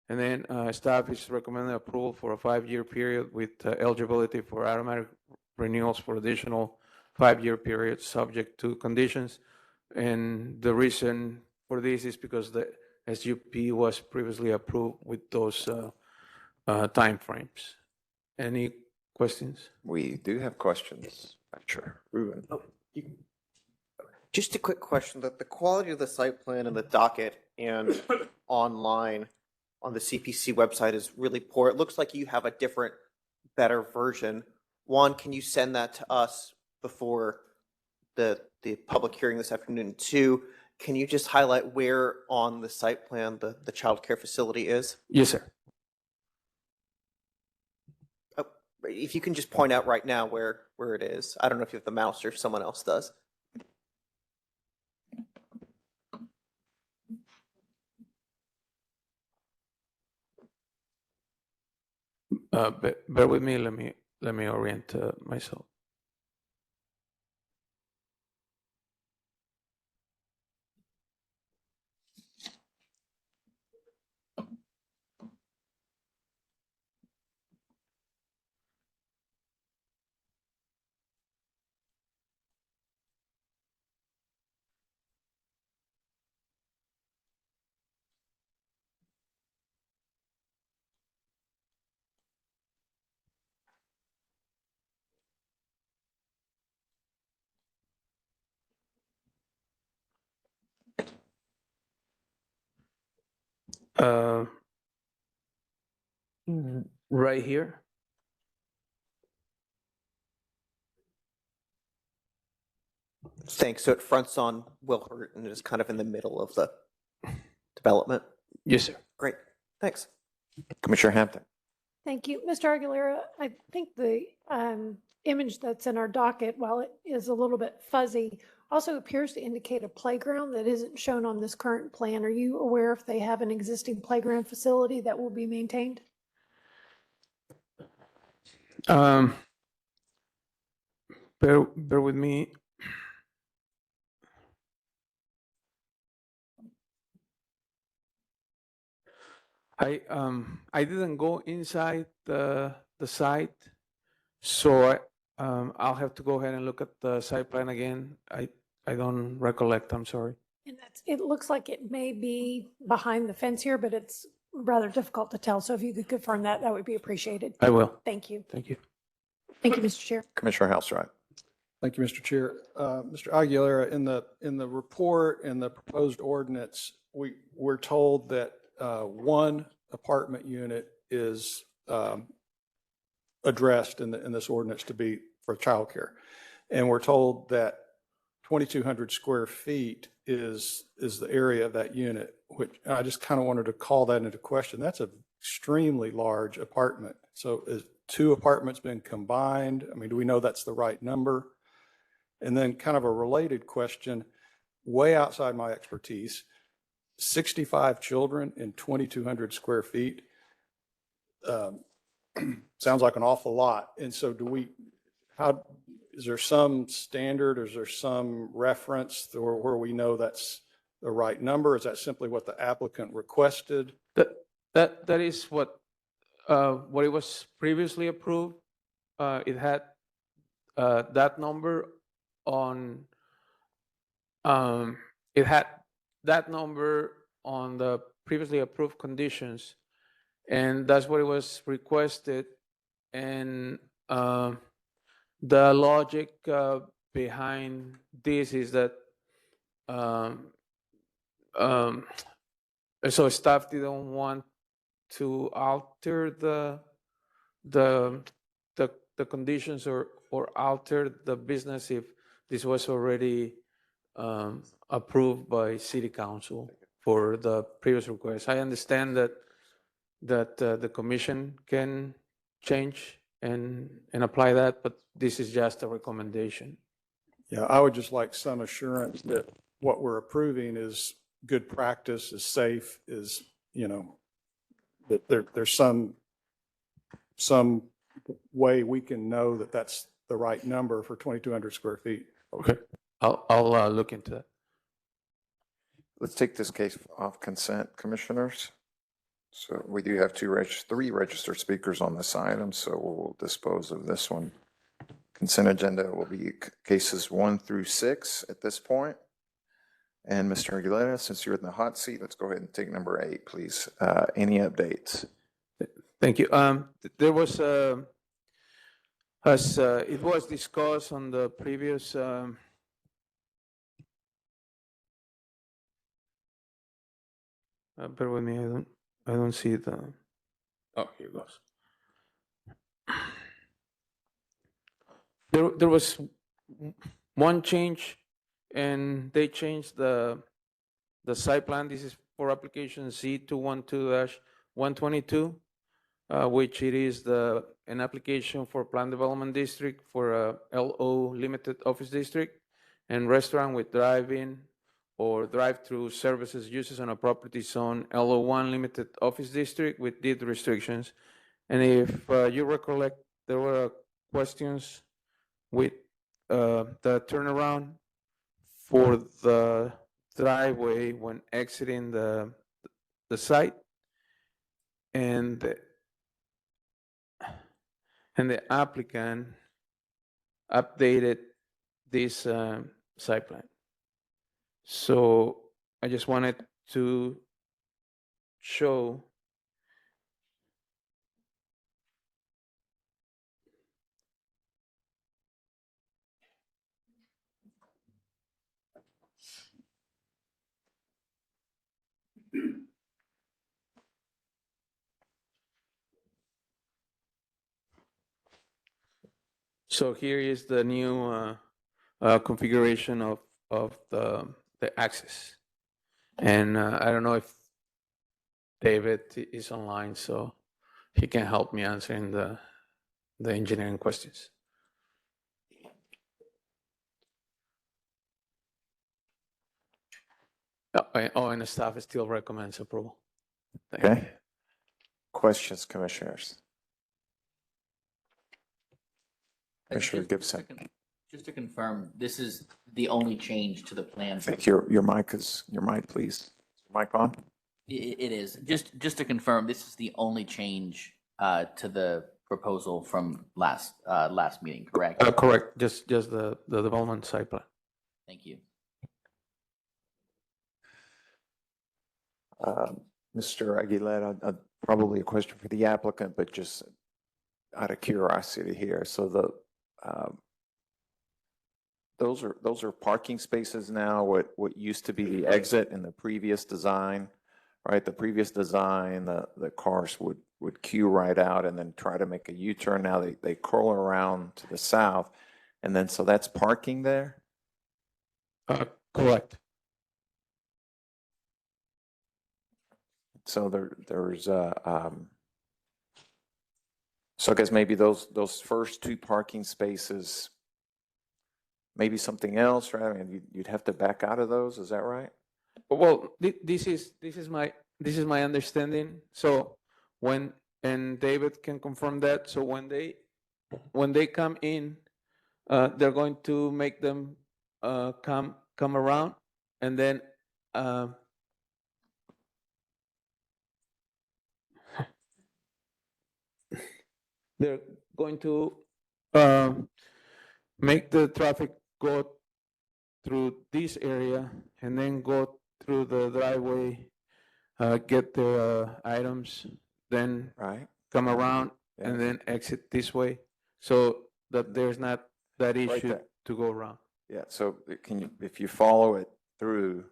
And then staff is recommending approval for a 5-year period with eligibility for automatic renewals for additional 5-year periods subject to conditions. And the reason for this is because the SUP was previously approved with those timeframes. Any questions? We do have questions. Sure. Ruben. Just a quick question, that the quality of the site plan and the docket and online on the CPC website is really poor. It looks like you have a different, better version. One, can you send that to us before the public hearing this afternoon? Two, can you just highlight where on the site plan the child care facility is? Yes, sir. If you can just point out right now where it is. I don't know if you have the mouse or if someone else does. Bear with me. Let me orient myself. Right here. Thanks. So it fronts on Wilhurt and is kind of in the middle of the development. Yes, sir. Great. Thanks. Commissioner Hampton. Thank you. Mr. Aguilera, I think the image that's in our docket, while it is a little bit fuzzy, also appears to indicate a playground that isn't shown on this current plan. Are you aware if they have an existing playground facility that will be maintained? Bear with me. I didn't go inside the site, so I'll have to go ahead and look at the site plan again. I don't recollect. I'm sorry. And it looks like it may be behind the fence here, but it's rather difficult to tell. So if you could confirm that, that would be appreciated. I will. Thank you. Thank you. Thank you, Mr. Chair. Commissioner House-Rod. Thank you, Mr. Chair. Mr. Aguilera, in the report and the proposed ordinance, we're told that one apartment unit is addressed in this ordinance to be for childcare. And we're told that 2,200 square feet is the area of that unit, which I just kind of wanted to call that into question. That's an extremely large apartment. So is 2 apartments been combined? I mean, do we know that's the right number? And then kind of a related question, way outside my expertise, 65 children in 2,200 square feet. Sounds like an awful lot. And so is there some standard, or is there some reference where we know that's the right number? Is that simply what the applicant requested? That is what it was previously approved. It had that number on, it had that number on the previously approved conditions, and that's what it was requested. And the logic behind this is that so staff didn't want to alter the conditions or alter the business if this was already approved by city council for the previous request. I understand that the commission can change and apply that, but this is just a recommendation. Yeah, I would just like some assurance that what we're approving is good practice, is safe, is, you know, that there's some way we can know that that's the right number for 2,200 square feet. Okay. I'll look into that. Let's take this case off consent, commissioners. So we do have three registered speakers on this item, so we'll dispose of this one. Consent agenda will be cases 1 through 6 at this point. And Mr. Aguilera, since you're in the hot seat, let's go ahead and take number 8, please. Any updates? Thank you. There was, as it was discussed on the previous bear with me, I don't see the, oh, here it goes. There was one change, and they changed the site plan. This is for application C212-122, which it is an application for plan development district for a LO limited office district and restaurant with drive-in or drive-through services uses on a property zone LO1 limited office district with deed restrictions. And if you recollect, there were questions with the turnaround for the driveway when exiting the site, and the applicant updated this site plan. So I just wanted to show so here is the new configuration of the access. And I don't know if David is online, so he can help me answering the engineering questions. Oh, and the staff still recommends approval. Thank you. Okay. Questions, commissioners? Commissioner Gibson. Just to confirm, this is the only change to the plan. I think your mic, please. Mic on? It is. Just to confirm, this is the only change to the proposal from last meeting, correct? Correct. Just the development site plan. Thank you. Mr. Aguilera, probably a question for the applicant, but just out of curiosity here. So those are parking spaces now, what used to be the exit in the previous design, right? The previous design, the cars would queue right out and then try to make a U-turn. Now they curl around to the south, and then so that's parking there? Correct. So there's so I guess maybe those first 2 parking spaces, maybe something else, right? I mean, you'd have to back out of those. Is that right? Well, this is my understanding. So and David can confirm that. So when they come in, they're going to make them come around, and then they're going to make the traffic go through this area and then go through the driveway, get their items, then Right? come around Yeah. and then exit this way, so that there's not that Right issue there. to go around. Yeah, so can you, if you follow it through,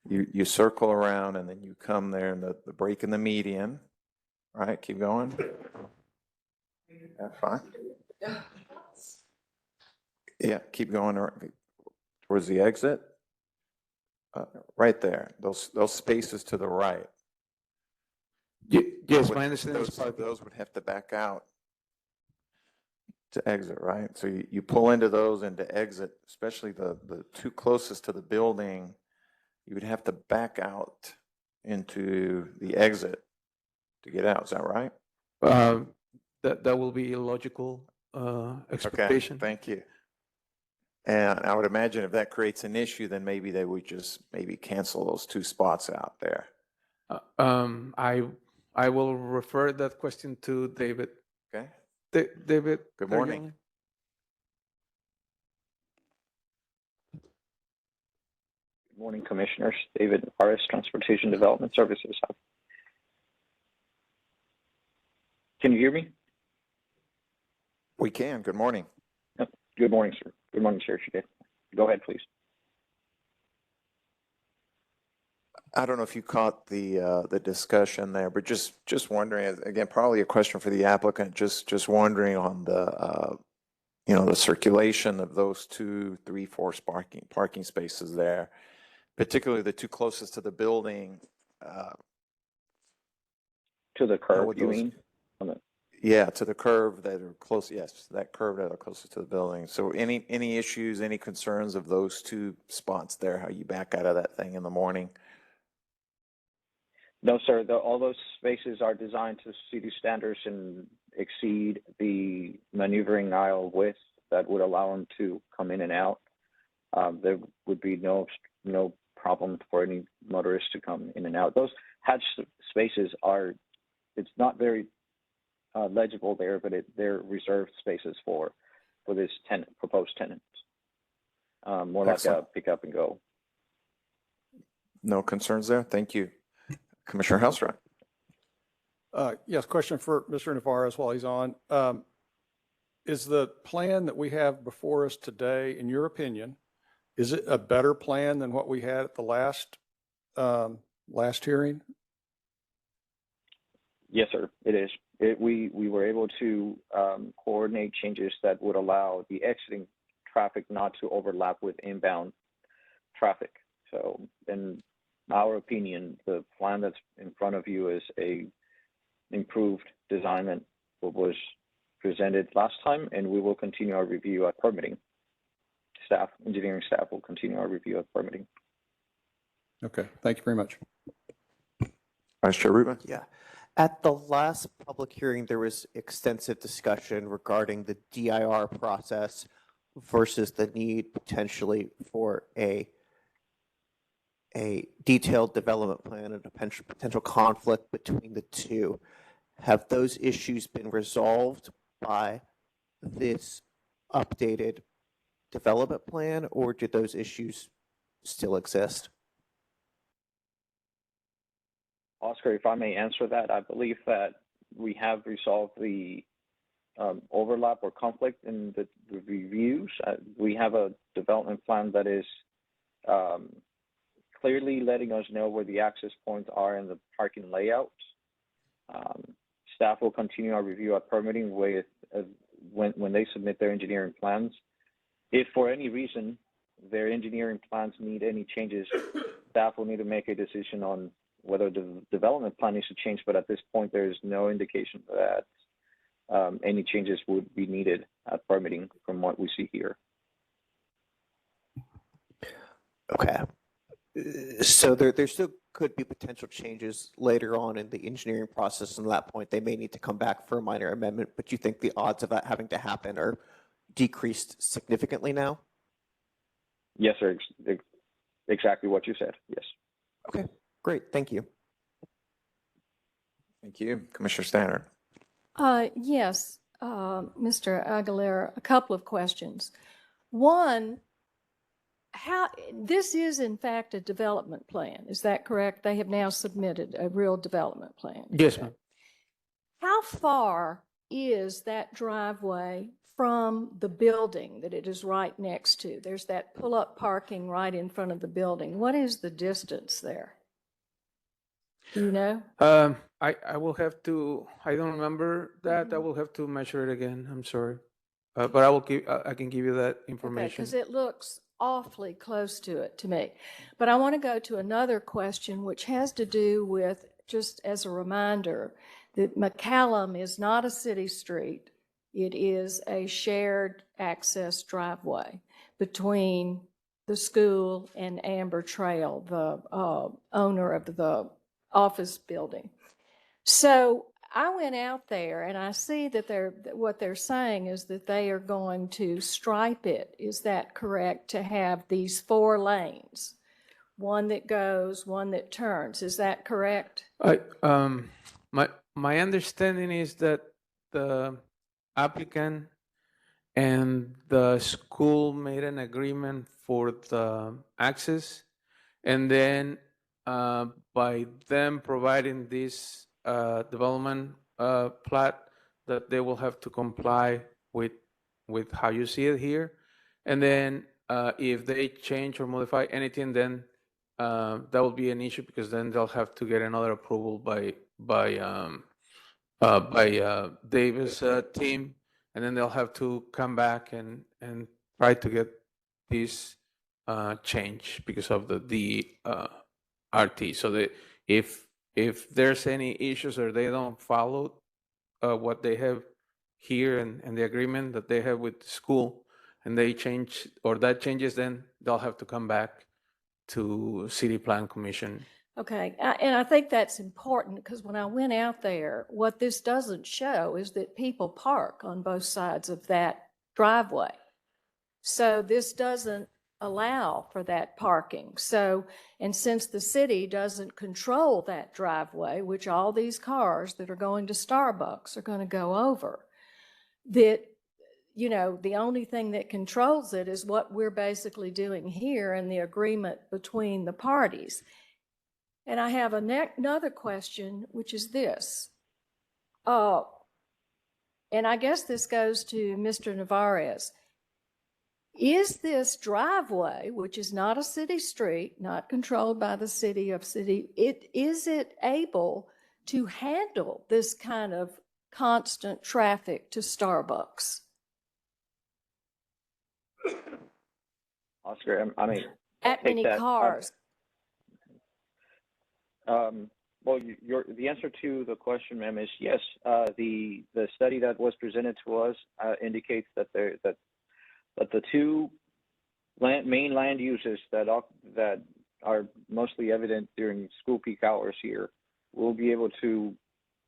you circle around and then you come there and the break in the median, right? Keep going. That's fine. Yeah, keep going towards the exit. Right there, those spaces to the right. Yes, Would- my understanding is Those would have to back out to exit, right? So you pull into those and to exit, especially the two closest to the building, you would have to back out into the exit to get out. Is that right? that will be a logical Okay, expectation. thank you. And I would imagine if that creates an issue, then maybe they would just maybe cancel those two spots out there. I will refer that question to David. Okay? David. Good morning. Arguello? Good morning, Commissioners. David Navarez, Transportation Development Services. Can you hear me? We can. Good morning. Good morning, sir. Good morning, Chair Shide. Go ahead, please. I don't know if you caught the discussion there, but just wondering, again, probably a question for the applicant, just wondering on the, the circulation of those 2, 3, 4 parking spaces there, particularly the two closest to the building. To the curb, would you those- mean? Yeah, to the curve that are close, yes, that curve that are closest to the building. So any issues, any concerns of those two spots there, how you back out of that thing in the morning? No, sir. All those spaces are designed to city standards and exceed the maneuvering aisle width that would allow them to come in and out. There would be no problem for any motorists to come in and out. Those hatch spaces are, it's not very legible there, but they're reserved spaces for this proposed tenant. More like a Excellent. pick up and go. No concerns there? Thank you. Commissioner Hellstrom. Yes, question for Mr. Navarez while he's on. Is the plan that we have before us today, in your opinion, is it a better plan than what we had at the last hearing? Yes, sir, it is. We were able to coordinate changes that would allow the exiting traffic not to overlap with inbound traffic. So in our opinion, the plan that's in front of you is a improved design than what was presented last time, and we will continue our review at permitting. Engineering staff will continue our review of permitting. Okay, thank you very much. Vice Chair Rubin. Yeah. At the last public hearing, there was extensive discussion regarding the DIR process versus the need potentially for a detailed development plan and a potential conflict between the two. Have those issues been resolved by this updated development plan, or do those issues still exist? Oscar, if I may answer that, I believe that we have resolved the overlap or conflict in the reviews. We have a development plan that is clearly letting us know where the access points are in the parking layout. Staff will continue our review of permitting with when they submit their engineering plans. If for any reason their engineering plans need any changes, staff will need to make a decision on whether the development plan needs to change, but at this point, there is no indication that any changes would be needed at permitting from what we see here. Okay. So there still could be potential changes later on in the engineering process, and at that point, they may need to come back for a minor amendment, but you think the odds of that having to happen are decreased significantly now? Yes, sir. Exactly what you said. Yes. Okay, great. Thank you. Thank you. Commissioner Stannard. Yes, Mr. Aguilera, a couple of questions. One, how, this is in fact a development plan, is that correct? They have now submitted a real development plan. Yes, ma'am. How far is that driveway from the building that it is right next to? There's that pull-up parking right in front of the building. What is the distance there? Do you know? I will have to, I don't remember that. I will have to measure it again. I'm sorry. But I can give you that information. Because it looks awfully close to it to me. But I want to go to another question, which has to do with, just as a reminder, that McCallum is not a city street. It is a shared access driveway between the school and Amber Trail, the owner of the office building. So I went out there and I see that what they're saying is that they are going to stripe it. Is that correct? To have these 4 lanes, one that goes, one that turns. Is that correct? My understanding is that the applicant and the school made an agreement for the access, and then by them providing this development plat, that they will have to comply with how you see it here, and then if they change or modify anything, then that will be an issue, because then they'll have to get another approval by Davis' team, and then they'll have to come back and try to get this change because of the RT. So that if there's any issues or they don't follow what they have here and the agreement that they have with the school, and they change or that changes, then they'll have to come back to City Plan Commission. Okay, and I think that's important because when I went out there, what this doesn't show is that people park on both sides of that driveway. So this doesn't allow for that parking. So, and since the city doesn't control that driveway, which all these cars that are going to Starbucks are going to go over, that, you know, the only thing that controls it is what we're basically doing here and the agreement between the parties. And I have another question, which is this. And I guess this goes to Mr. Navarez. Is this driveway, which is not a city street, not controlled by the city of is it able to handle this kind of constant traffic to Starbucks? Oscar, I mean, That many cars. Well, the answer to the question, ma'am, is yes. The study that was presented to us indicates that the 2 main land uses that are mostly evident during school peak hours here will be able to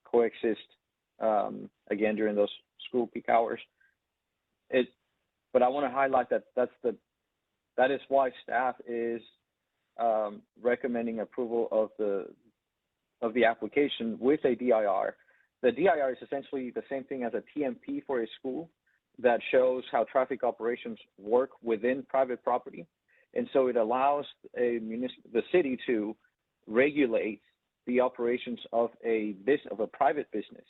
coexist again during those school peak hours. But I want to highlight that is why staff is recommending approval of the application with a DIR. The DIR is essentially the same thing as a TMP for a school that shows how traffic operations work within private property. And so it allows the city to regulate the operations of a private business.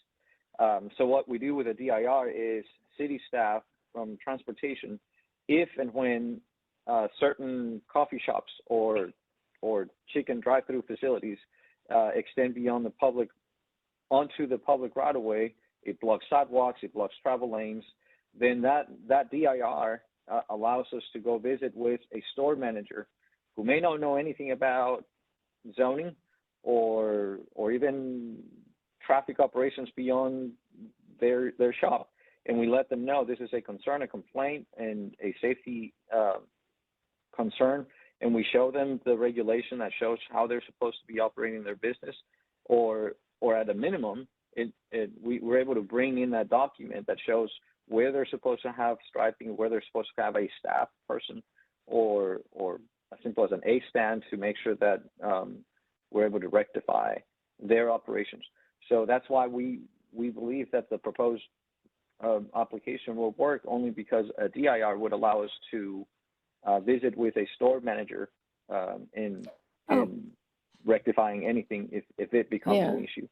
So what we do with a DIR is city staff from transportation, if and when certain coffee shops or chicken drive-through facilities extend beyond onto the public right-of-way, it blocks sidewalks, it blocks travel lanes, then that DIR allows us to go visit with a store manager who may not know anything about zoning or even traffic operations beyond their shop. And we let them know this is a concern, a complaint, and a safety concern. And we show them the regulation that shows how they're supposed to be operating their business, or at a minimum, we're able to bring in that document that shows where they're supposed to have striping, where they're supposed to have a staff person, or as simple as an A stand to make sure that we're able to rectify their operations. So that's why we believe that the proposed application will work, only because a DIR would allow us to visit with a store manager in rectifying anything if it becomes Yeah. an issue.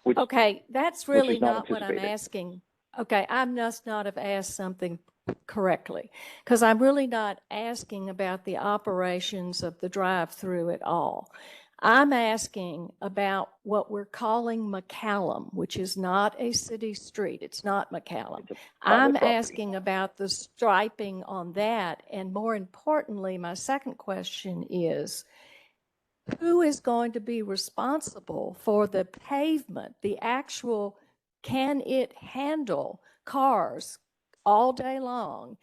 Which, Okay, that's which really is not not what I'm anticipated. asking. Okay, I must not have asked something correctly, because I'm really not asking about the operations of the drive-through at all. I'm asking about what we're calling McCallum, which is not a city street. It's not McCallum. It's a private I'm property. asking about the striping on that, and more importantly, my second question is, who is going to be responsible for the pavement, the actual, can it handle cars all day long?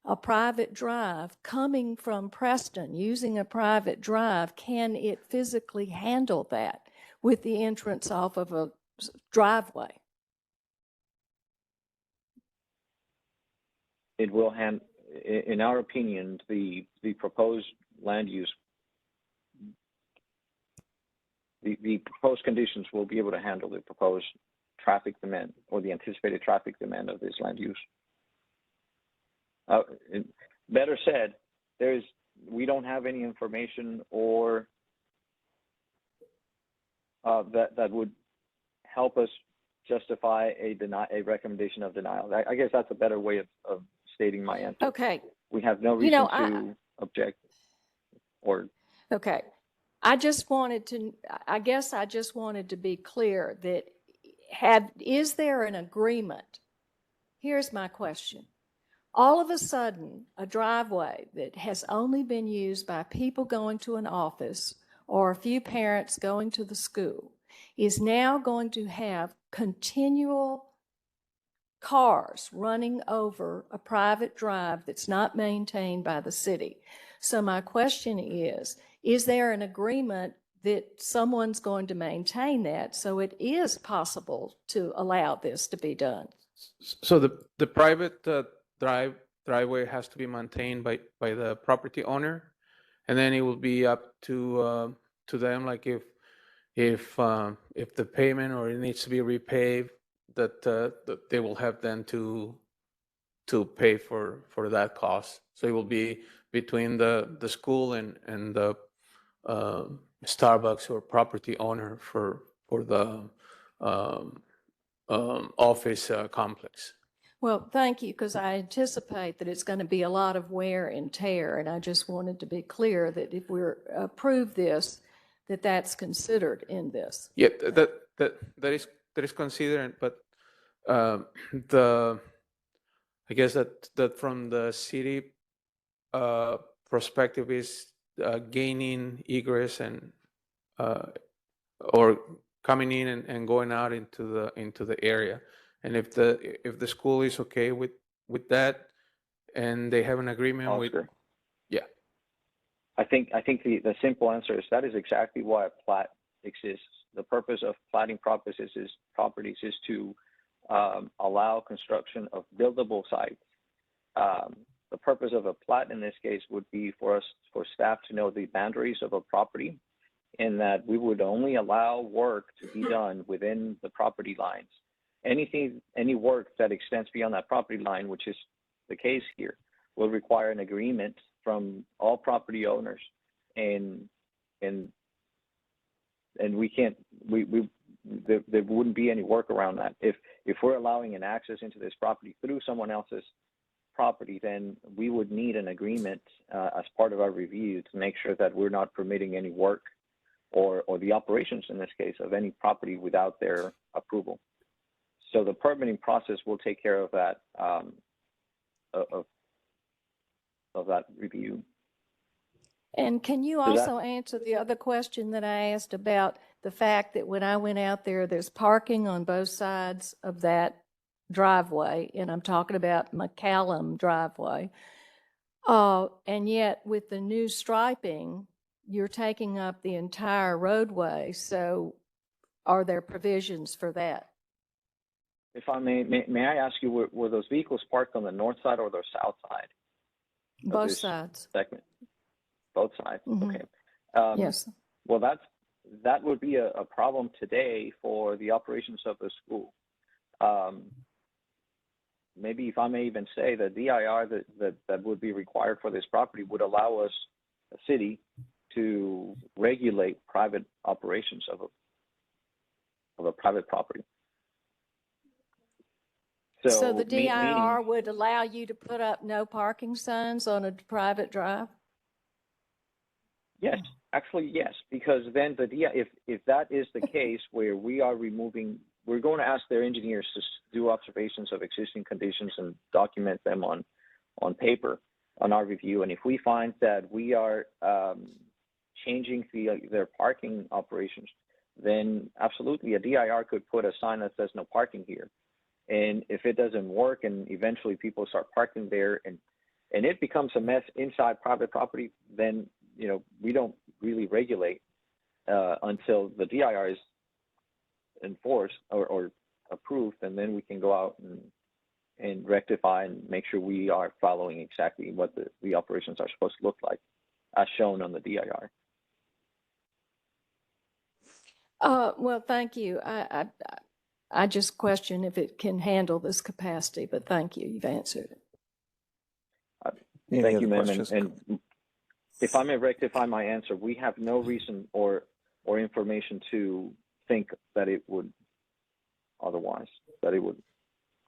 A private drive coming from Preston, using a private drive, can it physically handle that with the entrance off of a driveway? It will in our opinion, the proposed land use, the proposed conditions will be able to handle the proposed traffic demand or the anticipated traffic demand of this land use. Better said, we don't have any information or that would help us justify a recommendation of denial. I guess that's a better way of stating my answer. Okay. We have no reason to object or. Okay. I guess I just wanted to be clear that is there an agreement? Here's my question. All of a sudden, a driveway that has only been used by people going to an office or a few parents going to the school is now going to have continual cars running over a private drive that's not maintained by the city. So my question is there an agreement that someone's going to maintain that so it is possible to allow this to be done? So the private driveway has to be maintained by the property owner, and then it will be up to them, like if the payment or it needs to be repaved, that they will have then to pay for that cost. So it will be between the school and the Starbucks or property owner for the office complex. Well, thank you, because I anticipate that it's going to be a lot of wear and tear, and I just wanted to be clear that if we approve this, that's considered in this. Yeah, that is considered, but I guess that from the city perspective is gaining egress and or coming in and going out into the area. And if the school is okay with that, and they have an agreement Oscar. with, yeah. I think the simple answer is that is exactly why a plat exists. The purpose of platting properties is to allow construction of buildable sites. The purpose of a plat in this case would be for staff to know the boundaries of a property, and that we would only allow work to be done within the property lines. Any work that extends beyond that property line, which is the case here, will require an agreement from all property owners, and we can't, there wouldn't be any work around that. If we're allowing an access into this property through someone else's property, then we would need an agreement as part of our review to make sure that we're not permitting any work or the operations in this case of any property without their approval. So the permitting process will take care of that of that review. And can you also answer the other question that I asked about the fact that when I went out there, there's parking on both sides of that driveway, and I'm talking about McCallum driveway. And yet with the new striping, you're taking up the entire roadway. So are there provisions for that? If I may I ask you, were those vehicles parked on the north side or the south side? Both sides. Segment? Both sides, Mhm. okay. Yes. Well, that would be a problem today for the operations of the school. maybe if I may even say, the DIR that would be required for this property would allow us, a city, to regulate private operations of a private property. So the meaning- DIR would allow you to put up no parking signs on a private drive? Yes, actually, yes, because then if that is the case where we are removing, we're going to ask their engineers to do observations of existing conditions and document them on paper on our review. And if we find that we are changing their parking operations, then absolutely a DIR could put a sign that says no parking here. And if it doesn't work and eventually people start parking there and it becomes a mess inside private property, then, we don't really regulate until the DIR is enforced or approved, and then we can go out and rectify and make sure we are following exactly what the operations are supposed to look like, as shown on the DIR. Well, thank you. I just question if it can handle this capacity, but thank you. You've answered it. Thank you, ma'am. And if I may rectify my answer, we have no reason or information to think that it would otherwise, that it would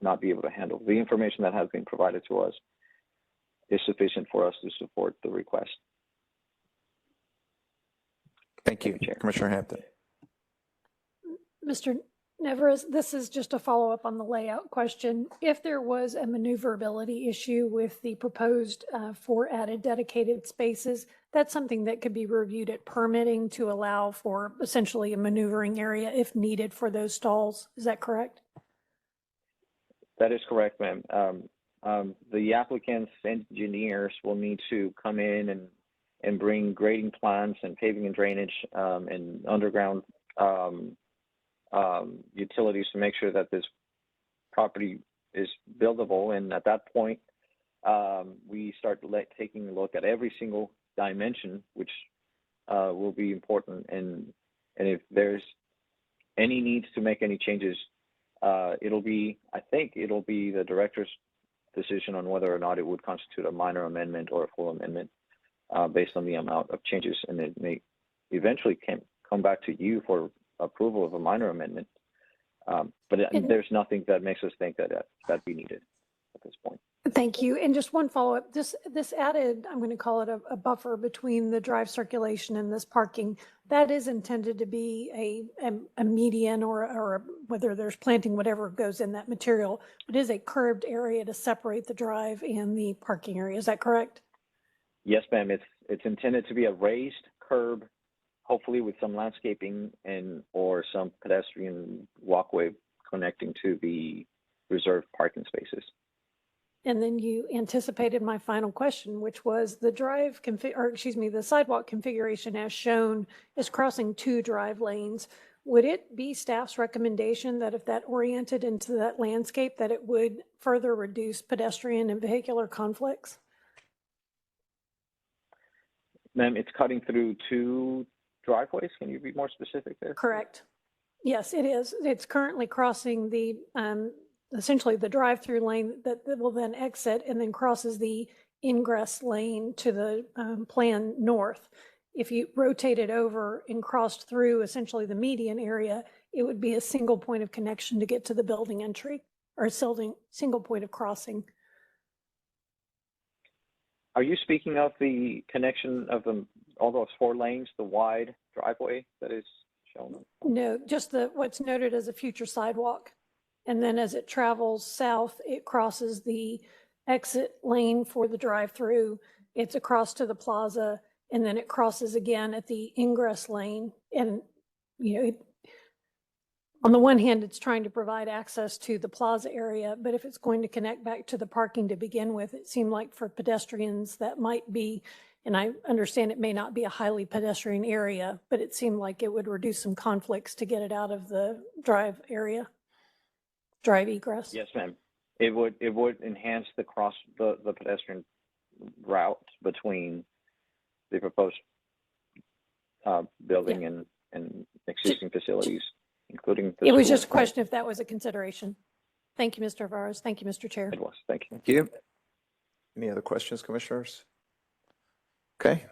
not be able to handle. The information that has been provided to us is sufficient for us to support the request. Thank you, Commissioner Hampton. Mr. Nevers, this is just a follow-up on the layout question. If there was a maneuverability issue with the proposed 4 added dedicated spaces, that's something that could be reviewed at permitting to allow for essentially a maneuvering area if needed for those stalls. Is that correct? That is correct, ma'am. The applicant's engineers will need to come in and bring grading plans and paving and drainage and underground utilities to make sure that this property is buildable. And at that point, we start taking a look at every single dimension, which will be important. And if there's any needs to make any changes, I think it'll be the director's decision on whether or not it would constitute a minor amendment or a full amendment based on the amount of changes. And it may eventually come back to you for approval of a minor amendment, but there's nothing that makes us think that that'd be needed at this point. Thank you. And just one follow-up, this added, I'm going to call it a buffer between the drive circulation and this parking, that is intended to be a median or whether there's planting, whatever goes in that material, it is a curbed area to separate the drive and the parking area. Is that correct? Yes, ma'am. It's intended to be a raised curb, hopefully with some landscaping or some pedestrian walkway connecting to the reserved parking spaces. And then you anticipated my final question, which was the the sidewalk configuration as shown is crossing 2 drive lanes. Would it be staff's recommendation that if that oriented into that landscape, that it would further reduce pedestrian and vehicular conflicts? Ma'am, it's cutting through 2 driveways. Can you be more specific there? Correct. Yes, it is. It's currently crossing the essentially the drive-through lane that will then exit and then crosses the ingress lane to the plan north. If you rotate it over and crossed through essentially the median area, it would be a single point of connection to get to the building entry, or a single point of crossing. Are you speaking of the connection of all those 4 lanes, the wide driveway that is shown? No, just what's noted as a future sidewalk. And then as it travels south, it crosses the exit lane for the drive-through. It's across to the plaza, and then it crosses again at the ingress lane. And, on the one hand, it's trying to provide access to the plaza area, but if it's going to connect back to the parking to begin with, it seemed like for pedestrians that might be, and I understand it may not be a highly pedestrian area, but it seemed like it would reduce some conflicts to get it out of the drive egress. Yes, ma'am. It would enhance the pedestrian route between the proposed building and existing facilities, including the It was school. just a question if that was a consideration. Thank you, Mr. Alvarez. Thank you, Mr. Chair. It was. Thank you. Thank you. Any other questions, commissioners? Okay,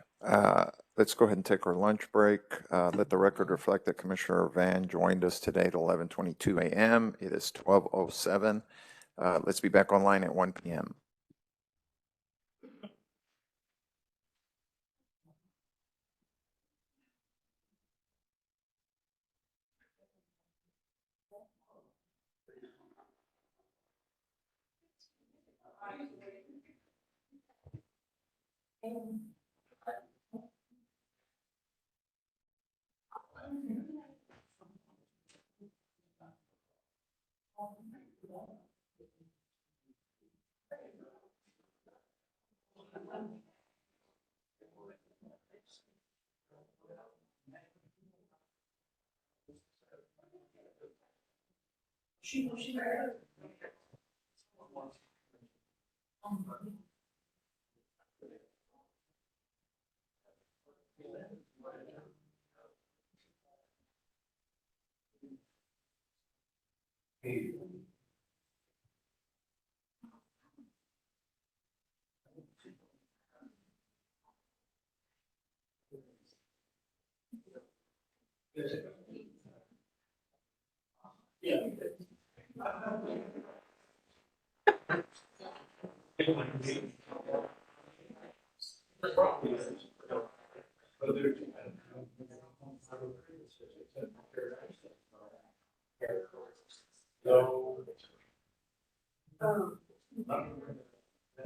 let's go ahead and take our lunch break. Let the record reflect that Commissioner Van joined us today at 11:22 a.m. It is 12:07. Let's be back online at 1 p.m.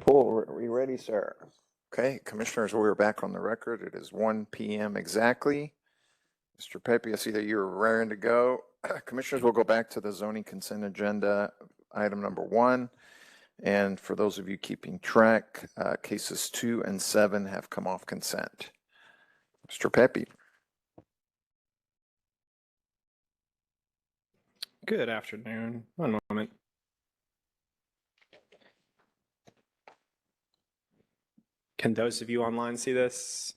Paul, are we ready, sir? Okay, commissioners, we're back on the record. It is 1 p.m. exactly. Mr. Pepe, I see that you're raring to go. Commissioners, we'll go back to the zoning consent agenda, item number 1. And for those of you keeping track, cases 2 and 7 have come off consent. Mr. Pepe. Good afternoon. One moment. Can those of you online see this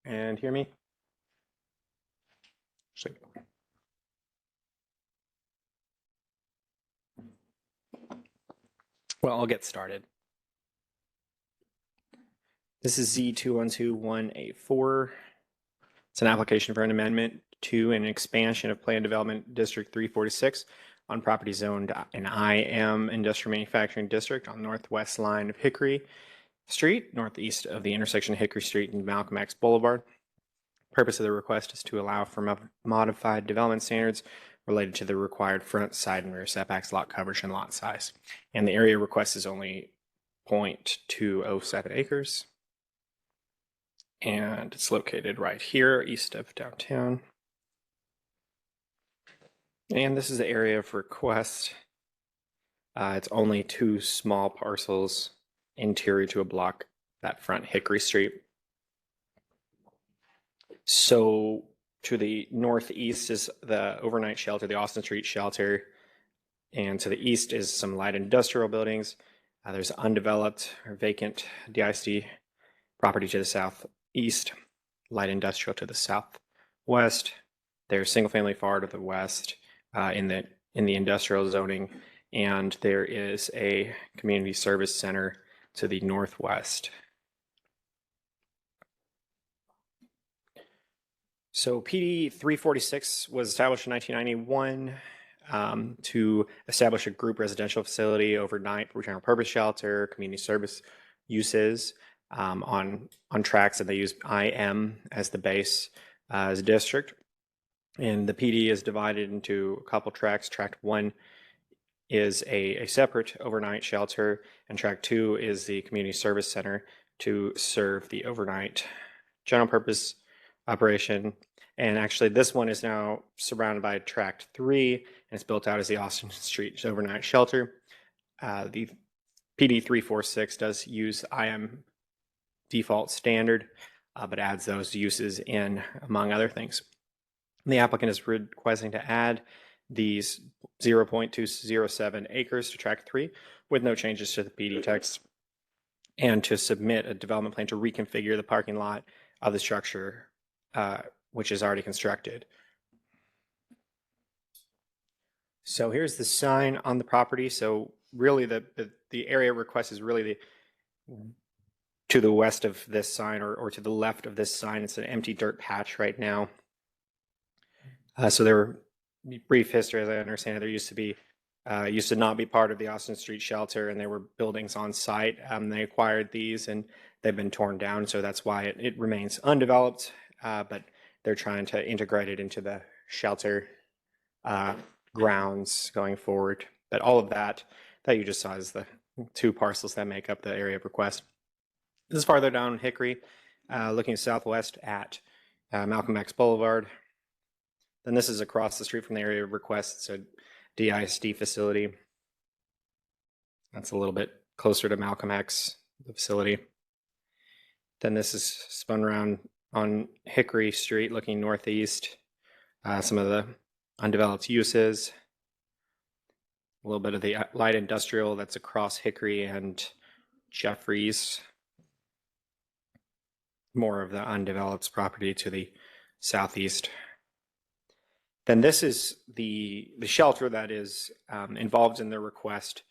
and hear me? Actually, well, I'll get started. This is Z212184. It's an application for an amendment to an expansion of Planned Development District 346 on property zoned in IM Industrial Manufacturing District on northwest line of Hickory Street, northeast of the intersection of Hickory Street and Malcolm X Boulevard. Purpose of the request is to allow for modified development standards related to the required front, side, and rear setbacks, lot coverage, and lot size. And the area request is only 0.207 acres. And it's located right here, east of downtown. And this is the area of request. It's only 2 small parcels interior to a block that front Hickory Street. So to the northeast is the overnight shelter, the Austin Street shelter. And to the east is some light industrial buildings. There's undeveloped or vacant DIC property to the southeast, light industrial to the southwest. There's single family far to the west in the industrial zoning. And there is a community service center to the northwest. So PD 346 was established in 1991 to establish a group residential facility overnight for general purpose shelter, community service uses on tracts, and they use IM as the base as a district. And the PD is divided into a couple tracts. Tract 1 is a separate overnight shelter, and tract 2 is the community service center to serve the overnight general purpose operation. And actually this one is now surrounded by tract 3, and it's built out as the Austin Street overnight shelter. The PD 346 does use IM default standard, but adds those uses in, among other things. The applicant is requesting to add these 0.207 acres to tract 3 with no changes to the PD text, and to submit a development plan to reconfigure the parking lot of the structure, which is already constructed. So here's the sign on the property. So really the area request is really to the west of this sign or to the left of this sign. It's an empty dirt patch right now. So there were, brief history, as I understand it, there used to not be part of the Austin Street Shelter, and there were buildings on site. They acquired these and they've been torn down. So that's why it remains undeveloped, but they're trying to integrate it into the shelter grounds going forward. But all of that you just saw is the 2 parcels that make up the area of request. This is farther down Hickory, looking southwest at Malcolm X Boulevard. Then this is across the street from the area of request. It's a DISD facility. That's a little bit closer to Malcolm X, the facility. Then this is spun around on Hickory Street, looking northeast. Some of the undeveloped uses. A little bit of the light industrial that's across Hickory and Jeffries. More of the undeveloped property to the southeast. Then this is the shelter that is involved in the request.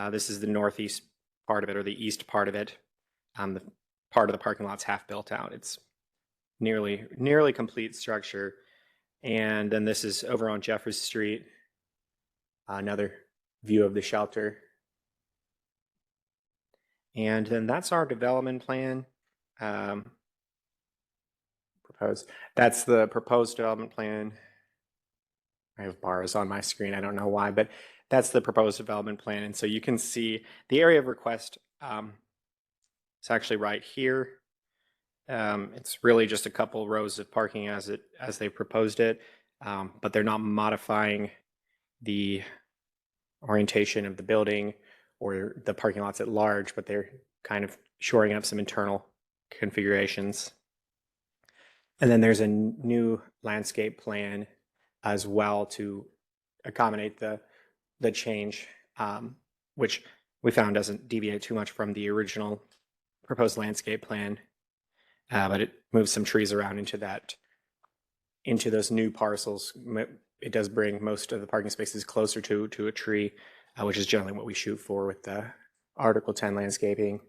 This is the northeast part of it, or the east part of it. The part of the parking lot's half built out. It's nearly complete structure. And then this is over on Jeffers Street. Another view of the shelter. And then that's our development plan. Proposed. That's the proposed development plan. I have bars on my screen. I don't know why, but that's the proposed development plan. And so you can see the area of request. It's actually right here. It's really just a couple rows of parking as they proposed it, but they're not modifying the orientation of the building or the parking lots at large, but they're kind of shoring up some internal configurations. And then there's a new landscape plan as well to accommodate the change, which we found doesn't deviate too much from the original proposed landscape plan, but it moves some trees around into those new parcels. It does bring most of the parking spaces closer to a tree, which is generally what we shoot for with the Article 10 landscaping.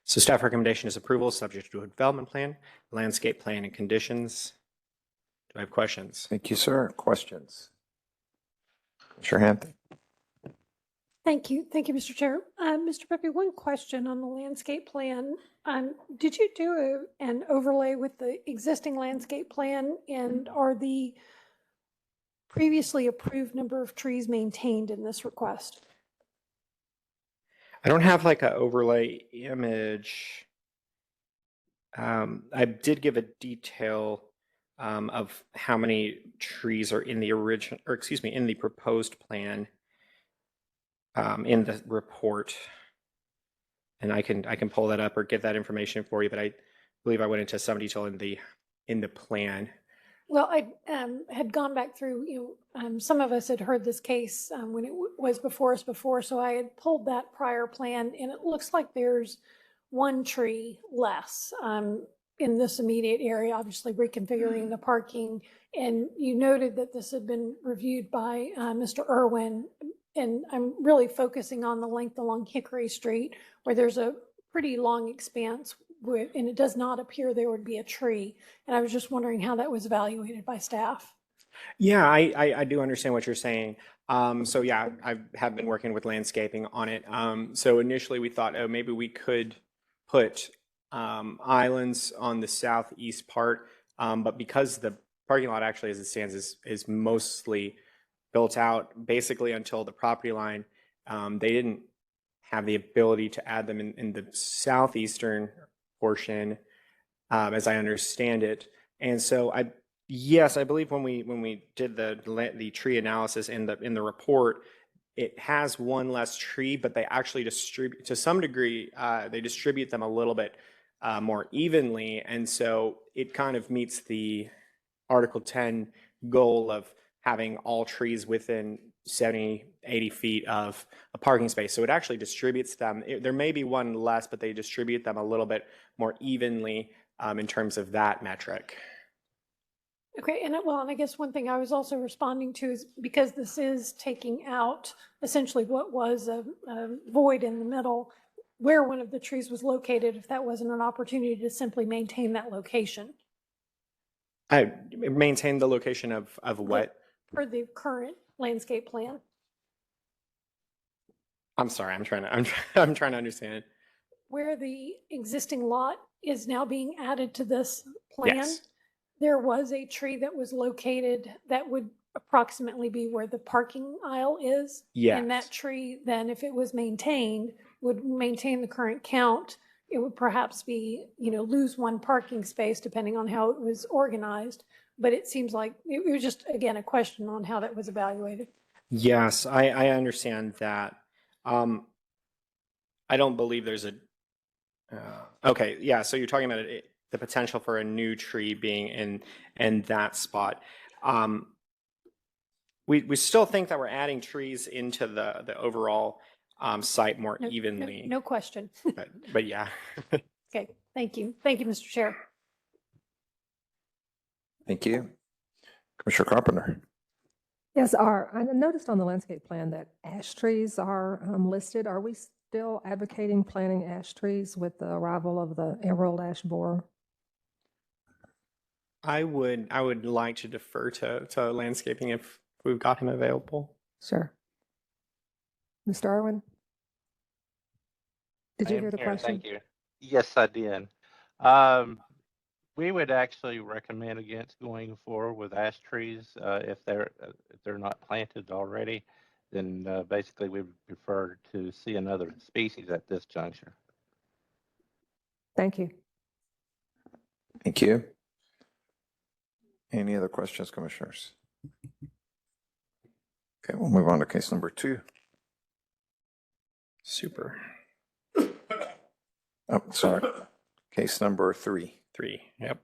So staff recommendation is approval subject to a development plan, landscape plan, and conditions. Do I have questions? Thank you, sir. Questions? Mr. Hampton? Thank you. Thank you, Mr. Chair. Mr. Pepe, one question on the landscape plan. Did you do an overlay with the existing landscape plan, and are the previously approved number of trees maintained in this request? I don't have like an overlay image. I did give a detail of how many trees are in the original, or excuse me, in the proposed plan in the report. And I can pull that up or get that information for you, but I believe I went into some detail in the plan. Well, I had gone back through, some of us had heard this case when it was before us before, so I had pulled that prior plan, and it looks like there's one tree less in this immediate area, obviously reconfiguring the parking. And you noted that this had been reviewed by Mr. Irwin, and I'm really focusing on the length along Hickory Street, where there's a pretty long expanse, and it does not appear there would be a tree. And I was just wondering how that was evaluated by staff. Yeah, I do understand what you're saying. So yeah, I have been working with landscaping on it. So initially we thought, oh, maybe we could put islands on the southeast part, but because the parking lot actually as it stands is mostly built out basically until the property line, they didn't have the ability to add them in the southeastern portion, as I understand it. And so I believe when we did the tree analysis in the report, it has one less tree, but they actually distribute to some degree. They distribute them a little bit more evenly, and so it kind of meets the Article 10 goal of having all trees within 70, 80 feet of a parking space. So it actually distributes them. There may be one less, but they distribute them a little bit more evenly in terms of that metric. Okay, and I guess one thing I was also responding to is because this is taking out essentially what was a void in the middle, where one of the trees was located, if that wasn't an opportunity to simply maintain that location I maintain the location of what? for the current landscape plan. I'm sorry, I'm trying to understand. Where the existing lot is now being added to this plan, Yes. there was a tree that was located that would approximately be where the parking aisle is. And that Yes. tree, then if it was maintained, would maintain the current count. It would perhaps be, lose one parking space depending on how it was organized. But it seems like it was just, again, a question on how that was evaluated. Yes, I understand that. I don't believe there's a. Okay, yeah. So you're talking about the potential for a new tree being in that spot. We still think that we're adding trees into the overall site more evenly. No question. But yeah. Okay, thank you. Thank you, Mr. Chair. Thank you. Commissioner Carpenter. Yes, I noticed on the landscape plan that ash trees are listed. Are we still advocating planting ash trees with the arrival of the emerald ash borer? I would like to defer to landscaping if we've got him available. Sure. Mr. Irwin? Did you hear the question? Thank you. Yes, I did. We would actually recommend against going forward with ash trees if they're not planted already. Then basically we would prefer to see another species at this juncture. Thank you. Thank you. Any other questions, commissioners? Okay, we'll move on to case number 2. Super. Oh, sorry. Case number 3. 3. Yep.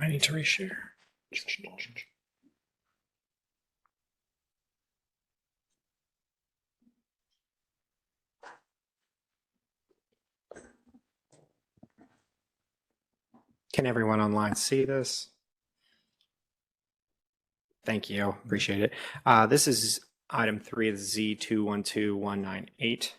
I need to reshare. Can everyone online see this? Thank you. Appreciate it. This is item 3 of Z212198.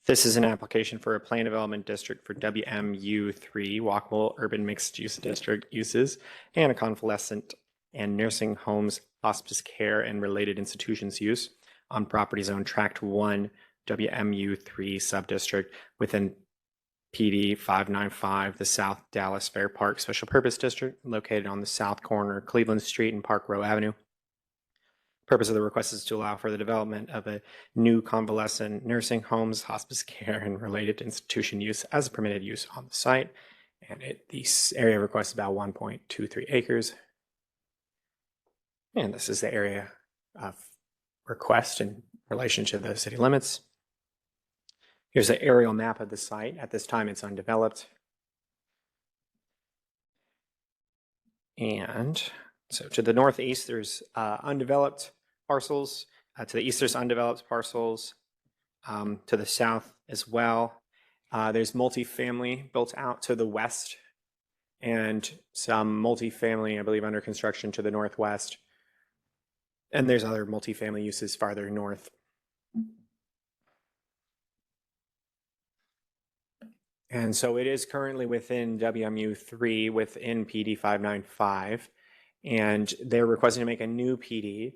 This is an application for a plan development district for WMU3, Walkable Urban Mixed Use District uses, and a convalescent and nursing homes, hospice care, and related institutions use on property zone Tract 1, WMU3 subdistrict within PD 595, the South Dallas Fair Park Special Purpose District, located on the south corner of Cleveland Street and Park Row Avenue. Purpose of the request is to allow for the development of a new convalescent nursing homes, hospice care, and related institution use as a permitted use on the site. And the area requests about 1.23 acres. And this is the area of request in relation to the city limits. Here's an aerial map of the site. At this time, it's undeveloped. And so to the northeast, there's undeveloped parcels. To the east, there's undeveloped parcels. To the south as well. There's multifamily built out to the west and some multifamily, I believe, under construction to the northwest. And there's other multifamily uses farther north. And so it is currently within WMU3, within PD 595, and they're requesting to make a new PD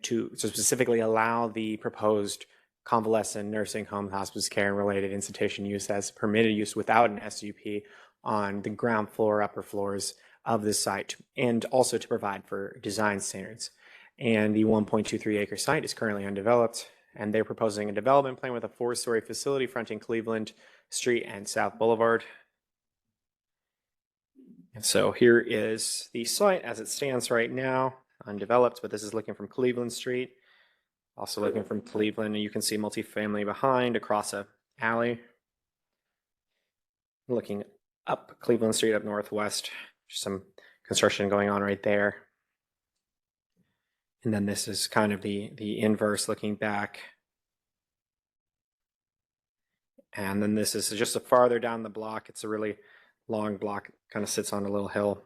to specifically allow the proposed convalescent nursing home, hospice care, and related institution use as permitted use without an SUP on the ground floor, upper floors of the site, and also to provide for design standards. And the 1.23 acre site is currently undeveloped, and they're proposing a development plan with a 4-story facility fronting Cleveland Street and South Boulevard. And so here is the site as it stands right now, undeveloped, but this is looking from Cleveland Street. Also looking from Cleveland, and you can see multifamily behind across a alley. Looking up Cleveland Street up northwest. Some construction going on right there. And then this is kind of the inverse looking back. And then this is just a farther down the block. It's a really long block, kind of sits on a little hill.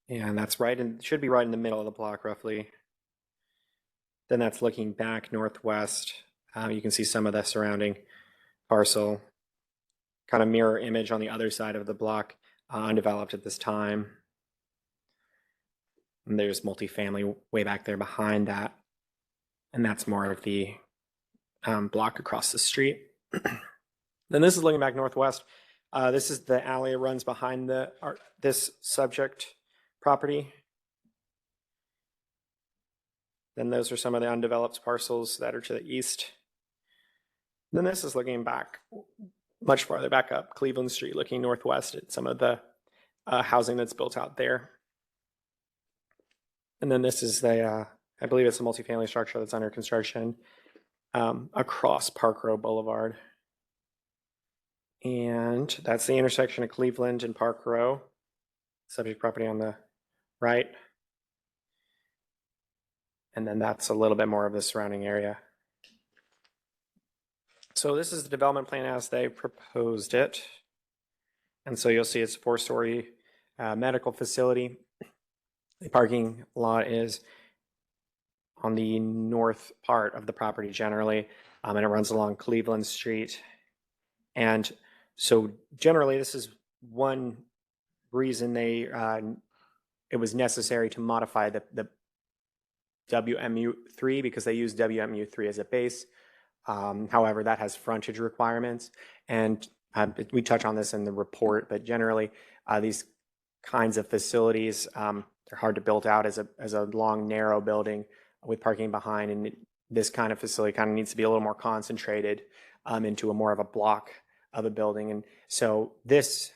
And that's right in, should be right in the middle of the block roughly. Then that's looking back northwest. You can see some of the surrounding parcel. Kind of mirror image on the other side of the block, undeveloped at this time. And there's multifamily way back there behind that. And that's more of the block across the street. Then this is looking back northwest. This is the alley that runs behind this subject property. Then those are some of the undeveloped parcels that are to the east. Then this is looking back, much farther back up Cleveland Street, looking northwest at some of the housing that's built out there. And then this is the, I believe it's a multifamily structure that's under construction across Park Row Boulevard. And that's the intersection of Cleveland and Park Row. Subject property on the right. And then that's a little bit more of the surrounding area. So this is the development plan as they proposed it. And so you'll see it's a 4-story medical facility. The parking lot is on the north part of the property generally, and it runs along Cleveland Street. And so generally this is one reason it was necessary to modify the WMU3 because they use WMU3 as a base. However, that has frontage requirements, and we touch on this in the report, but generally these kinds of facilities, they're hard to build out as a long, narrow building with parking behind, and this kind of facility kind of needs to be a little more concentrated into a more of a block of a building. And so this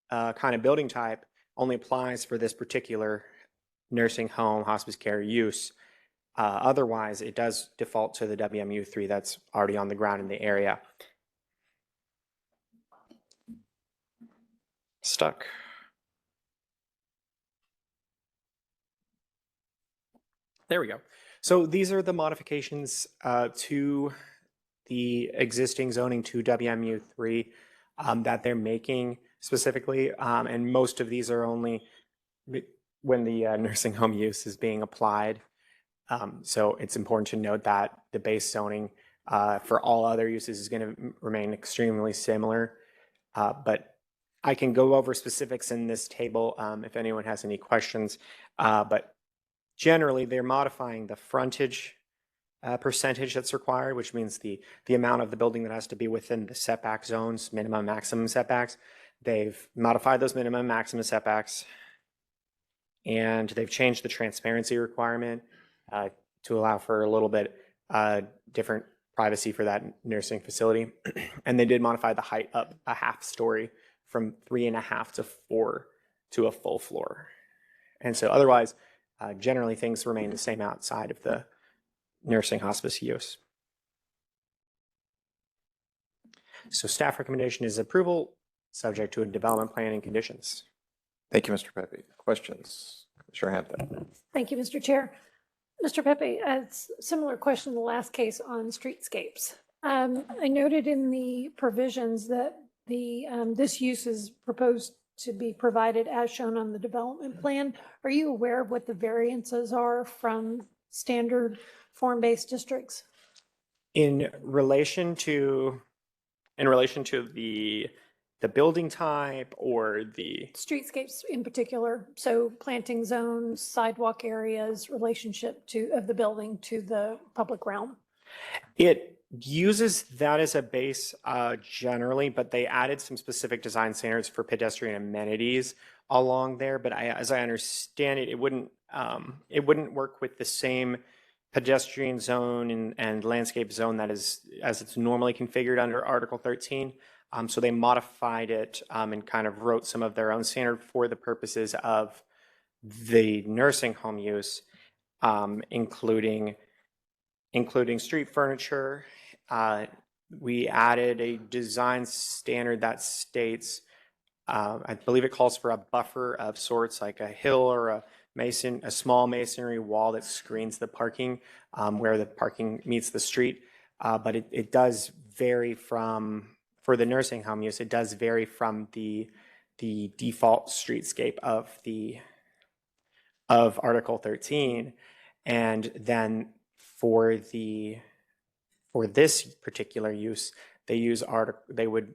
kind of building type only applies for this particular nursing home, hospice care use. Otherwise, it does default to the WMU3 that's already on the ground in the area. Stuck. There we go. So these are the modifications to the existing zoning to WMU3 that they're making specifically. And most of these are only when the nursing home use is being applied. So it's important to note that the base zoning for all other uses is going to remain extremely similar. But I can go over specifics in this table if anyone has any questions. But generally, they're modifying the frontage percentage that's required, which means the amount of the building that has to be within the setback zones, minimum, maximum setbacks. They've modified those minimum, maximum setbacks, and they've changed the transparency requirement to allow for a little bit different privacy for that nursing facility. And they did modify the height up a half story from 3.5 to 4 to a full floor. And so otherwise, generally things remain the same outside of the nursing hospice use. So staff recommendation is approval, subject to a development plan and conditions. Thank you, Mr. Pepe. Questions? Commissioner Hampton. Thank you, Mr. Chair. Mr. Pepe, it's a similar question to the last case on streetscapes. I noted in the provisions that this use is proposed to be provided as shown on the development plan. Are you aware of what the variances are from standard form-based districts? In relation to the building type or the Streetscapes in particular, so planting zones, sidewalk areas, relationship of the building to the public realm. It uses that as a base generally, but they added some specific design standards for pedestrian amenities along there. But as I understand it, it wouldn't work with the same pedestrian zone and landscape zone that is as it's normally configured under Article 13. So they modified it and kind of wrote some of their own standard for the purposes of the nursing home use, including street furniture, we added a design standard that states, I believe it calls for a buffer of sorts, like a hill or a small masonry wall that screens the parking where the parking meets the street. But it does vary from, for the nursing home use, it does vary from the default streetscape of Article 13. And then for this particular use, they would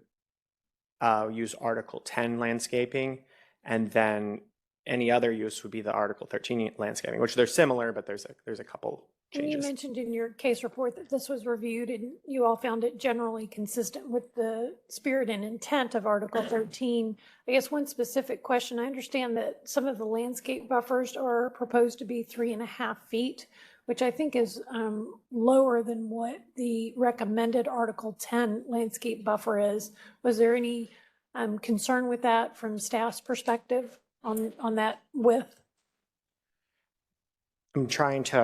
use Article 10 landscaping, and then any other use would be the Article 13 landscaping, which they're similar, but there's a couple And you changes. mentioned in your case report that this was reviewed and you all found it generally consistent with the spirit and intent of Article 13. I guess one specific question, I understand that some of the landscape buffers are proposed to be 3.5 feet, which I think is lower than what the recommended Article 10 landscape buffer is. Was there any concern with that from staff's perspective on that width? I'm trying to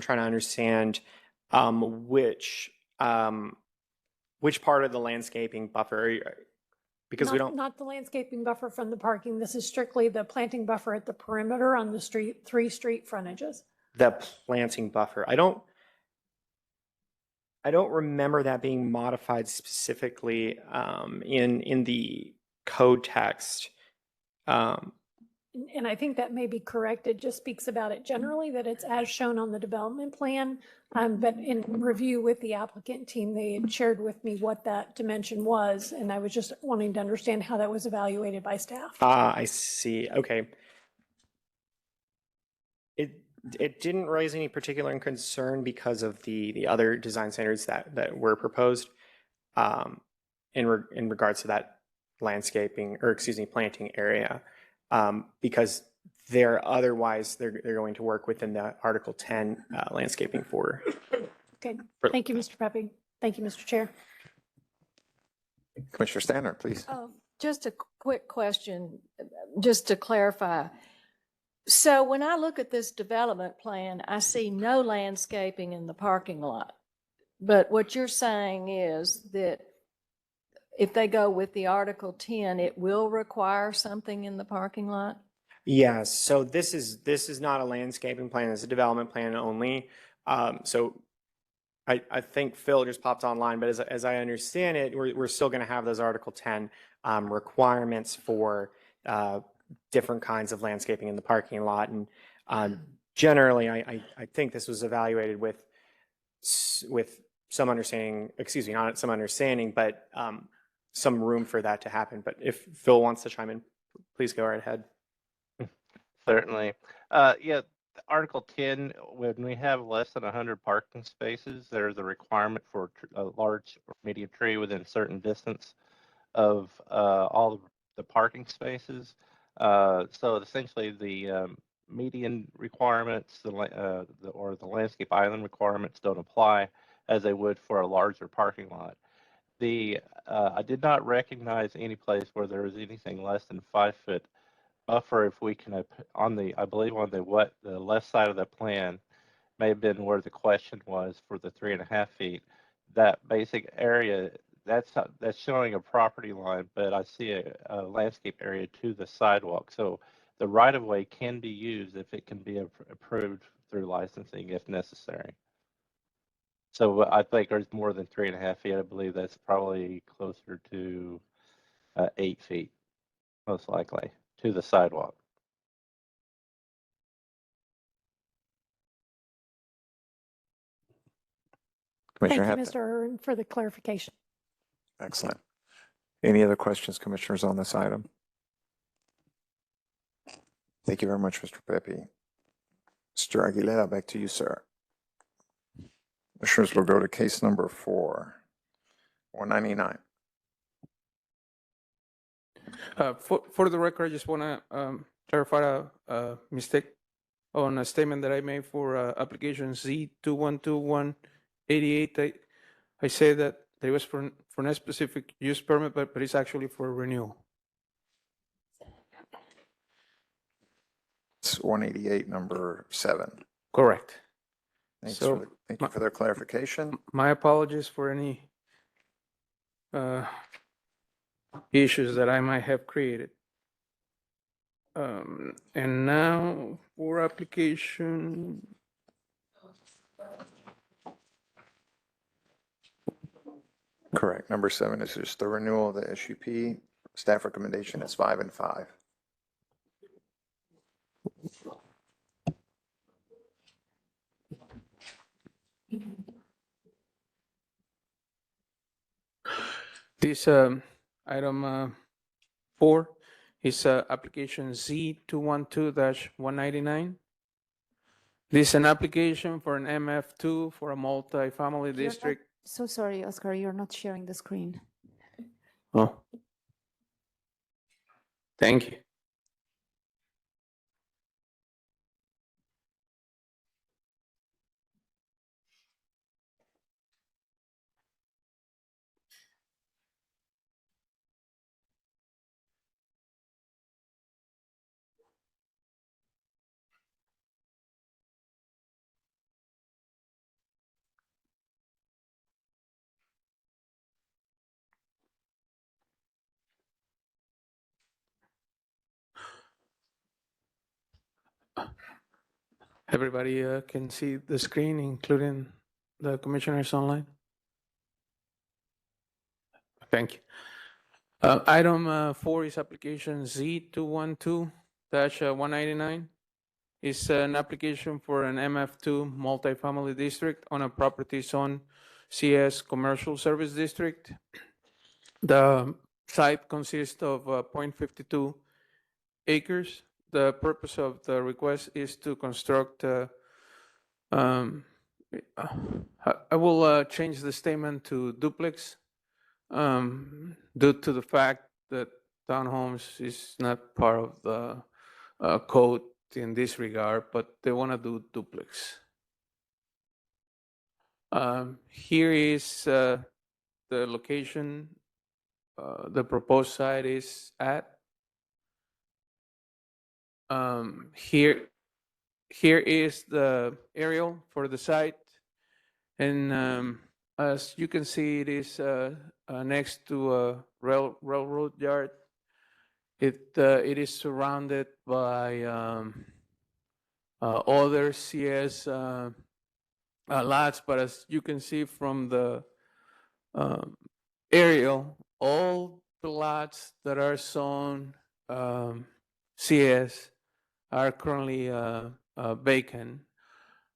understand which part of the landscaping buffer, because we don't. Not the landscaping buffer from the parking. This is strictly the planting buffer at the perimeter on the street, 3 street frontages. The planting buffer. I don't remember that being modified specifically in the code text. And I think that may be correct. It just speaks about it generally, that it's as shown on the development plan. But in review with the applicant team, they had shared with me what that dimension was. And I was just wanting to understand how that was evaluated by staff. I see. Okay. It didn't raise any particular concern because of the other design standards that were proposed in regards to that landscaping, or excuse me, planting area. Because they're going to work within the Article 10 landscaping for. Okay, thank you, Mr. Pepe. Thank you, Mr. Chair. Commissioner Stannard, please. Just a quick question, just to clarify. So when I look at this development plan, I see no landscaping in the parking lot. But what you're saying is that if they go with the Article 10, it will require something in the parking lot? Yes, so this is not a landscaping plan, it's a development plan only. So I think Phil just popped online, but as I understand it, we're still going to have those Article 10 requirements for different kinds of landscaping in the parking lot. And generally, I think this was evaluated with some understanding, excuse me, not some understanding, but some room for that to happen. But if Phil wants to chime in, please go right ahead. Certainly. Yeah, Article 10, when we have less than 100 parking spaces, there's a requirement for a large or medium tree within a certain distance of all of the parking spaces. So essentially the median requirements or the landscape island requirements don't apply as they would for a larger parking lot. I did not recognize any place where there was anything less than 5-foot buffer. If we can, I believe on the left side of the plan may have been where the question was for the 3.5 feet. That basic area, that's showing a property line, but I see a landscape area to the sidewalk. So the right of way can be used if it can be approved through licensing if necessary. So I think there's more than 3.5 feet. I believe that's probably closer to 8 feet, most likely, to the sidewalk. Thank you, Commissioner Mr. Irwin, for the clarification. Excellent. Any other questions, commissioners, on this item? Thank you very much, Mr. Pepe. Mr. Aguilera, back to you, sir. Commissioners, will go to case number 499. For the record, I just want to clarify a mistake on a statement that I made for application Z212188. I say that it was for a specific use permit, but it's actually for renewal. It's 188, number 7. Correct. Thank So you for their clarification. My apologies for any issues that I might have created. And now for application. Correct. Number 7 is just the renewal of the SUP. Staff recommendation is 5 and 5. This item 4 is application Z212-199. This is an application for an MF2 for a multi-family district. So sorry, Oscar, you're not sharing the screen. Oh. Thank you. Everybody can see the screen, including the commissioners online? Thank you. Item 4 is application Z212-199. It's an application for an MF2 multifamily district on a property zone CS Commercial Service District. The site consists of 0.52 acres. The purpose of the request is to construct, I will change the statement to duplex due to the fact that townhomes is not part of the code in this regard, but they want to do duplex. Here is the location the proposed site is at. Here is the aerial for the site, and as you can see, it is next to a railroad yard. It is surrounded by other CS lots, but as you can see from the aerial, all the lots that are shown CS are currently vacant.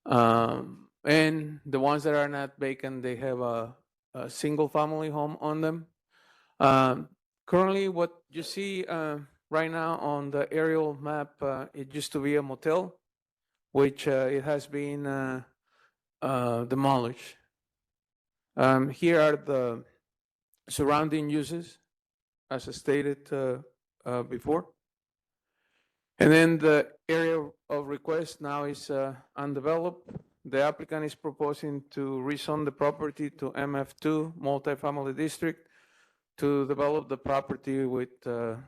And the ones that are not vacant, they have a single family home on them. Currently, what you see right now on the aerial map, it used to be a motel, which it has been demolished. Here are the surrounding uses, as I stated before. And then the area of request now is undeveloped. The applicant is proposing to rezone the property to MF2 multifamily district to develop the property with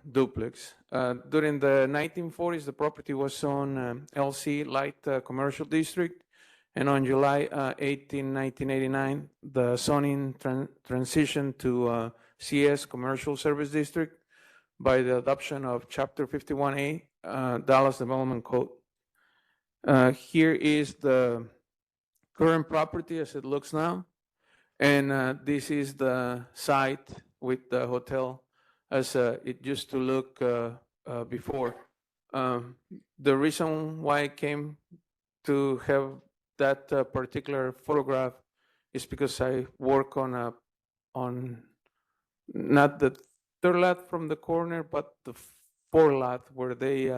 duplex. During the 1940s, the property was zoned LC light commercial district, and on July 18, 1989, the zoning transitioned to CS commercial service district by the adoption of Chapter 51A Dallas Development Code. Here is the current property as it looks now, and this is the site with the hotel as it used to look before. The reason why I came to have that particular photograph is because I work on not the third lot from the corner, but the fourth lot where they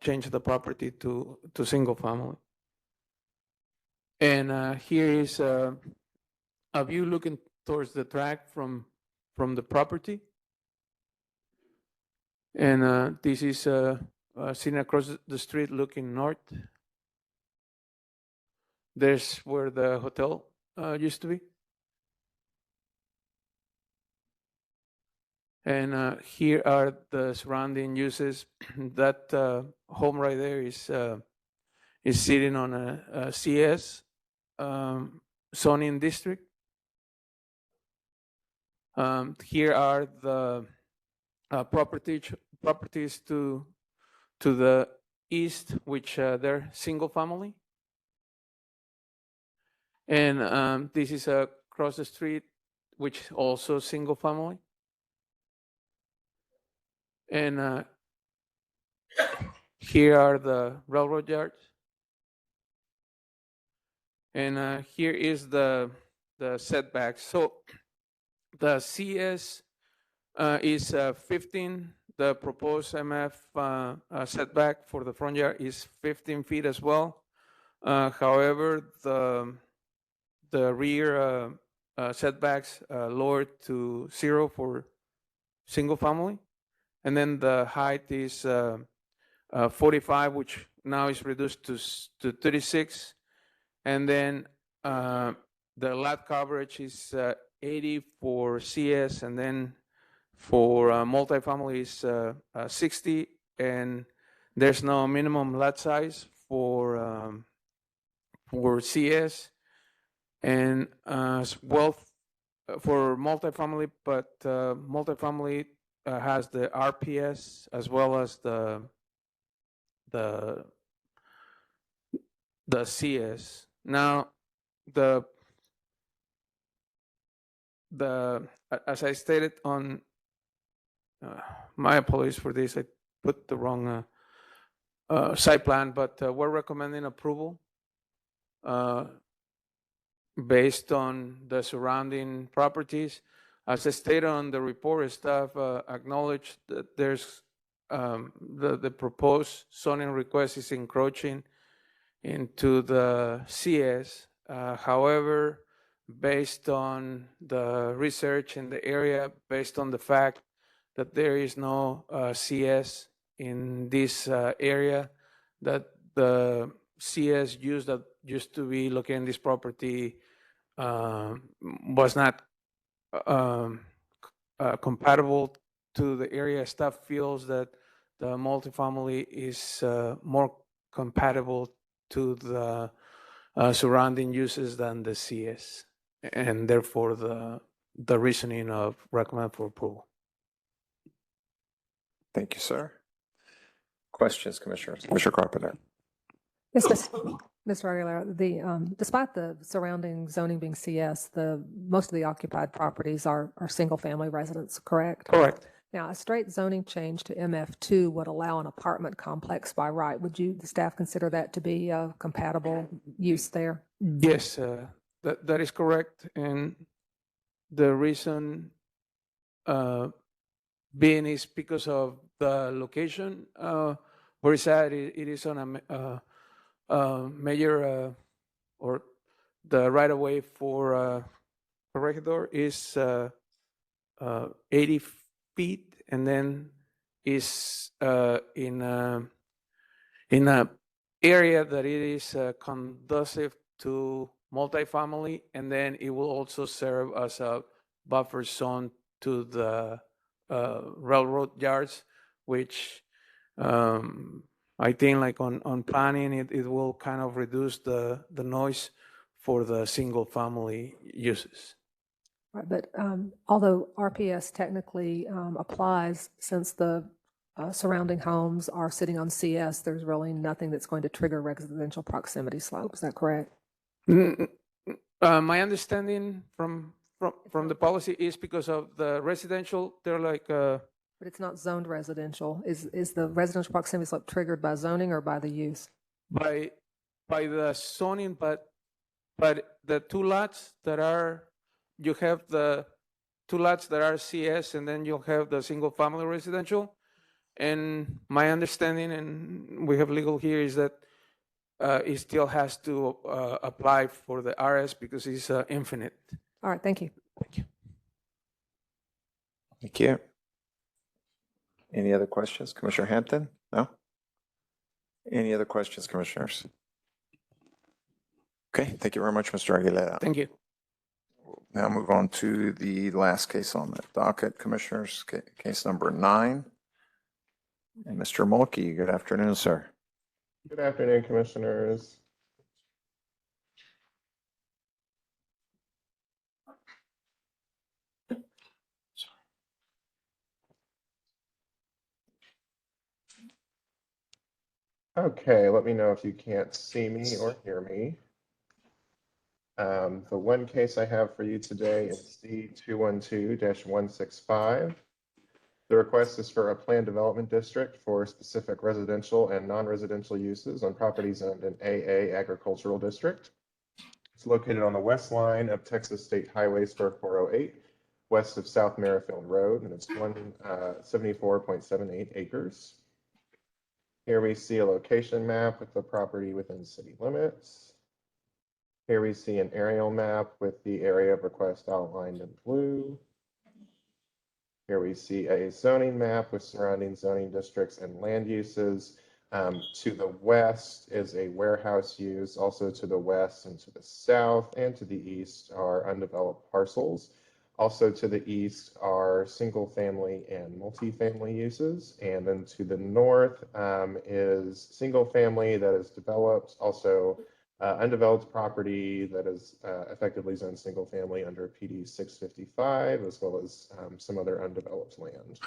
changed the property to single family. And here is a view looking towards the track from the property. And this is seen across the street looking north. There's where the hotel used to be. And here are the surrounding uses. That home right there is sitting on a CS zoning district. Here are the properties to the east, which they're single family. And this is across the street, which also single family. And here are the railroad yards. And here is the setbacks. So the CS is 15. The proposed MF setback for the front yard is 15 feet as well. However, the rear setbacks lowered to 0 for single family. And then the height is 45, which now is reduced to 36. And then the lot coverage is 80 for CS, and then for multifamily is 60. And there's no minimum lot size for CS, and well for multifamily, but multifamily has the RPS as well as the CS. Now, as I stated on, my apologies for this, I put the wrong site plan, but we're recommending approval based on the surrounding properties. As I stated on the report, staff acknowledged that there's the proposed zoning request is encroaching into the CS. However, based on the research in the area, based on the fact that there is no CS in this area, that the CS use that used to be located in this property was not compatible to the area. Staff feels that the multifamily is more compatible to the surrounding uses than the CS, and therefore the reasoning of recommend for approval. Thank you, sir. Questions, Commissioners? Commissioner Carpenter. Yes, Mr. Aguilera, despite the surrounding zoning being CS, most of the occupied properties are single-family residents, correct? Correct. Now, a straight zoning change to MF2 would allow an apartment complex by right. Would the staff consider that to be a compatible use there? Yes, that is correct. And the reason being is because of the location where it's at. It is on a major or the right of way for Corregidor is 80 feet, and then is in a area that it is conducive to multifamily, and then it will also serve as a buffer zone to the railroad yards, which I think like on planning, it will kind of reduce the noise for the single family uses. Right, but although RPS technically applies, since the surrounding homes are sitting on CS, there's really nothing that's going to trigger residential proximity slope. Is that correct? My understanding from the policy is because of the residential, they're like. But it's not zoned residential. Is the residential proximity slope triggered by zoning or by the use? By the zoning, but the two lots that are. You have the two lots that are CS, and then you'll have the single family residential. And my understanding, and we have legal here, is that it still has to apply for the RS because it's infinite. All right, thank you. Thank you. Thank you. Any other questions? Commissioner Hampton? No? Any other questions, Commissioners? Okay, thank you very much, Mr. Aguilera. Thank you. Now move on to the last case on the docket, Commissioners, case number 9. And Mr. Mulkey, good afternoon, sir. Good afternoon, Commissioners. Okay, let me know if you can't see me or hear me. The one case I have for you today is C212-165. The request is for a planned development district for specific residential and non-residential uses on properties owned in AA Agricultural District. It's located on the west line of Texas State Highway Spur 408, west of South Merrifield Road, and it's 174.78 acres. Here we see a location map with the property within city limits. Here we see an aerial map with the area of request outlined in blue. Here we see a zoning map with surrounding zoning districts and land uses. To the west is a warehouse use. Also to the west and to the south and to the east are undeveloped parcels. Also to the east are single family and multifamily uses. And then to the north is single family that is developed, also undeveloped property that is effectively zoned single family under PD 655, as well as some other undeveloped land.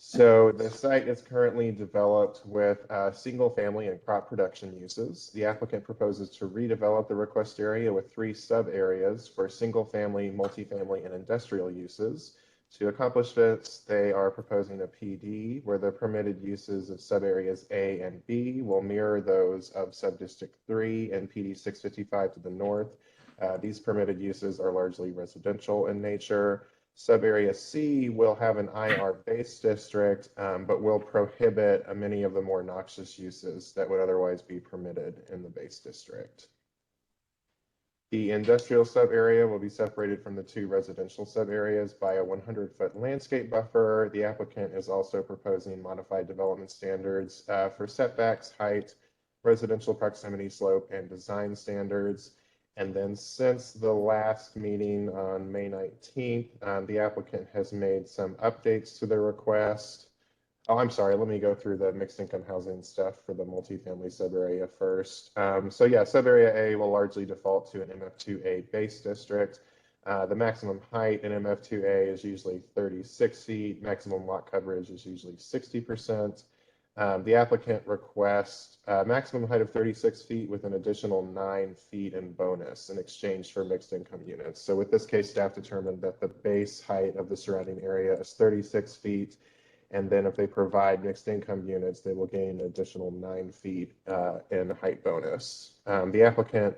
So the site is currently developed with single family and crop production uses. The applicant proposes to redevelop the request area with 3 sub areas for single family, multifamily, and industrial uses. To accomplish this, they are proposing a PD where the permitted uses of sub areas A and B will mirror those of sub-district 3 and PD 655 to the north. These permitted uses are largely residential in nature. Sub-area C will have an IR-based district, but will prohibit many of the more noxious uses that would otherwise be permitted in the base district. The industrial sub-area will be separated from the 2 residential sub-areas by a 100-foot landscape buffer. The applicant is also proposing modified development standards for setbacks, height, residential proximity slope, and design standards. And then since the last meeting on May 19th, the applicant has made some updates to their request. Oh, I'm sorry, let me go through the mixed income housing stuff for the multifamily sub-area first. So yeah, sub-area A will largely default to an MF2A base district. The maximum height in MF2A is usually 36 feet. Maximum lot coverage is usually 60%. The applicant requests a maximum height of 36 feet with an additional 9 feet in bonus in exchange for mixed income units. So with this case, staff determined that the base height of the surrounding area is 36 feet. And then if they provide mixed income units, they will gain an additional 9 feet in height bonus. The applicant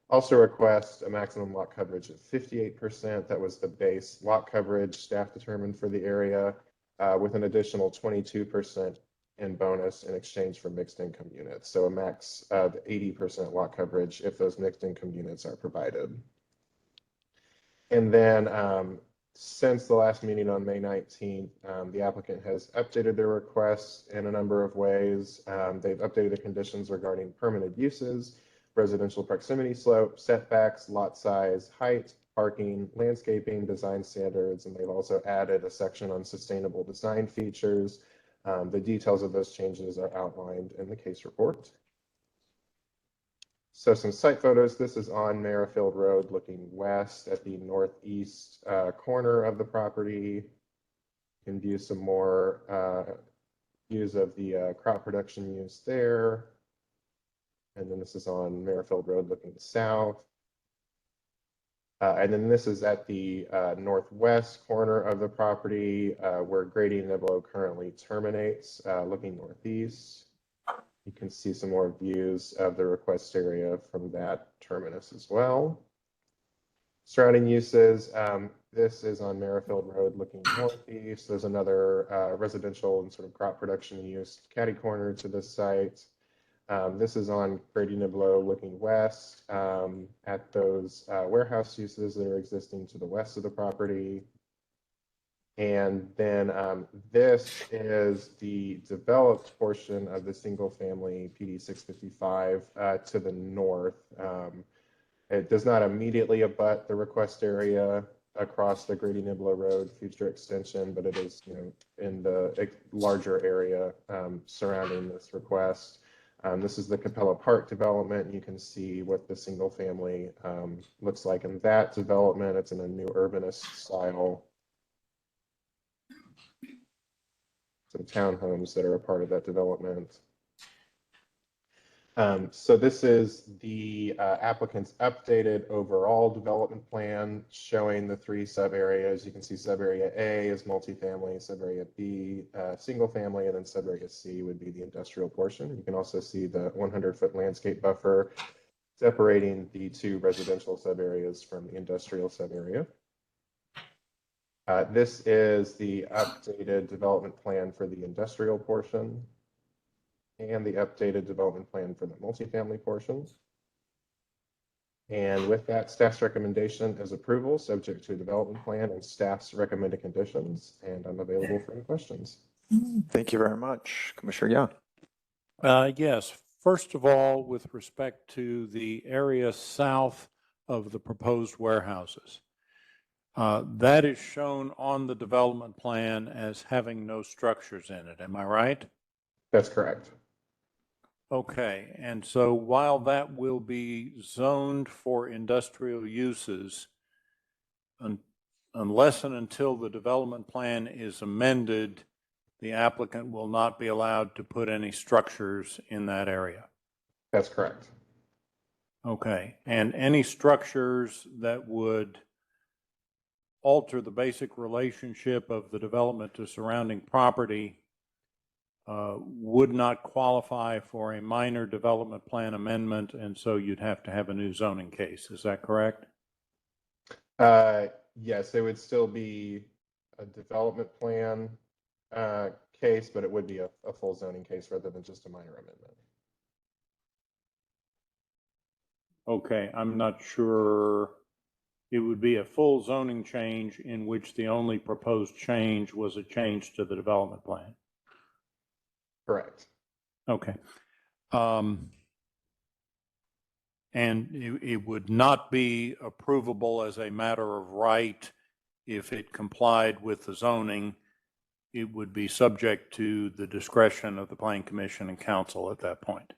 also requests a maximum lot coverage of 58%. That was the base lot coverage staff determined for the area, with an additional 22% in bonus in exchange for mixed income units. So a max of 80% lot coverage if those mixed income units are provided. And then since the last meeting on May 19th, the applicant has updated their requests in a number of ways. They've updated the conditions regarding permitted uses, residential proximity slope, setbacks, lot size, height, parking, landscaping, design standards, and they've also added a section on sustainable design features. The details of those changes are outlined in the case report. So some site photos. This is on Merrifield Road looking west at the northeast corner of the property. You can view some more views of the crop production use there. And then this is on Merrifield Road looking south. And then this is at the northwest corner of the property where Grady Niblo currently terminates, looking northeast. You can see some more views of the request area from that terminus as well. Surrounding uses, this is on Merrifield Road looking northeast. There's another residential and sort of crop production use catty corner to this site. This is on Grady Niblo looking west at those warehouse uses that are existing to the west of the property. And then this is the developed portion of the single family PD 655 to the north. It does not immediately abut the request area across the Grady Niblo Road future extension, but it is, in the larger area surrounding this request. This is the Capella Park development. You can see what the single family looks like in that development. It's in a new urbanist style. some townhomes that are a part of that development. So this is the applicant's updated overall development plan showing the 3 sub areas. You can see sub area A is multifamily, sub area B, single family, and then sub area C would be the industrial portion. You can also see the 100-foot landscape buffer separating the 2 residential sub areas from the industrial sub area. This is the updated development plan for the industrial portion and the updated development plan for the multifamily portions. And with that, staff's recommendation is approval, subject to a development plan and staff's recommended conditions. And I'm available for any questions. Thank you very much. Commissioner Young. Yes, first of all, with respect to the area south of the proposed warehouses, that is shown on the development plan as having no structures in it. Am I right? That's correct. Okay, and so while that will be zoned for industrial uses, unless and until the development plan is amended, the applicant will not be allowed to put any structures in that area. That's correct. Okay, and any structures that would alter the basic relationship of the development to surrounding property would not qualify for a minor development plan amendment, and so you'd have to have a new zoning case. Is that correct? Yes, it would still be a development plan case, but it would be a full zoning case rather than just a minor amendment. Okay, I'm not sure. It would be a full zoning change in which the only proposed change was a change to the development plan. Correct. Okay. And it would not be approvable as a matter of right if it complied with the zoning. It would be subject to the discretion of the Planning Commission and Council at that point.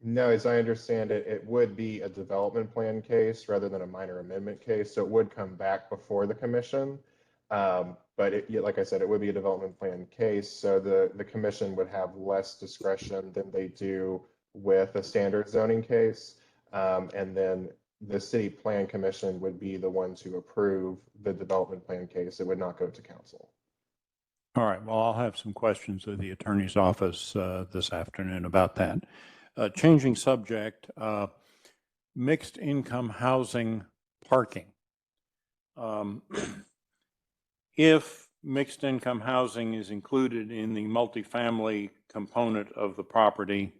No, as I understand it, it would be a development plan case rather than a minor amendment case. So it would come back before the commission. But like I said, it would be a development plan case. So the commission would have less discretion than they do with a standard zoning case. And then the city plan commission would be the one to approve the development plan case. It would not go to council. All right. Well, I'll have some questions of the attorney's office this afternoon about that. Changing subject, mixed income housing parking. If mixed income housing is included in the multifamily component of the property,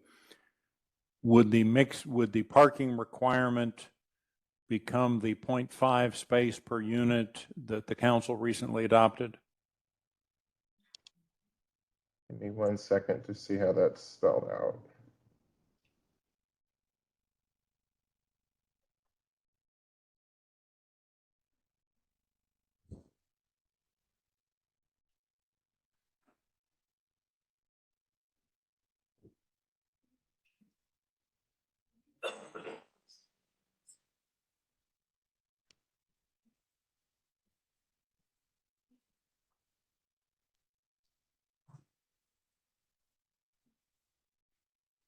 would the parking requirement become the 0.5 space per unit that the council recently adopted? Give me 1 second to see how that's spelled out.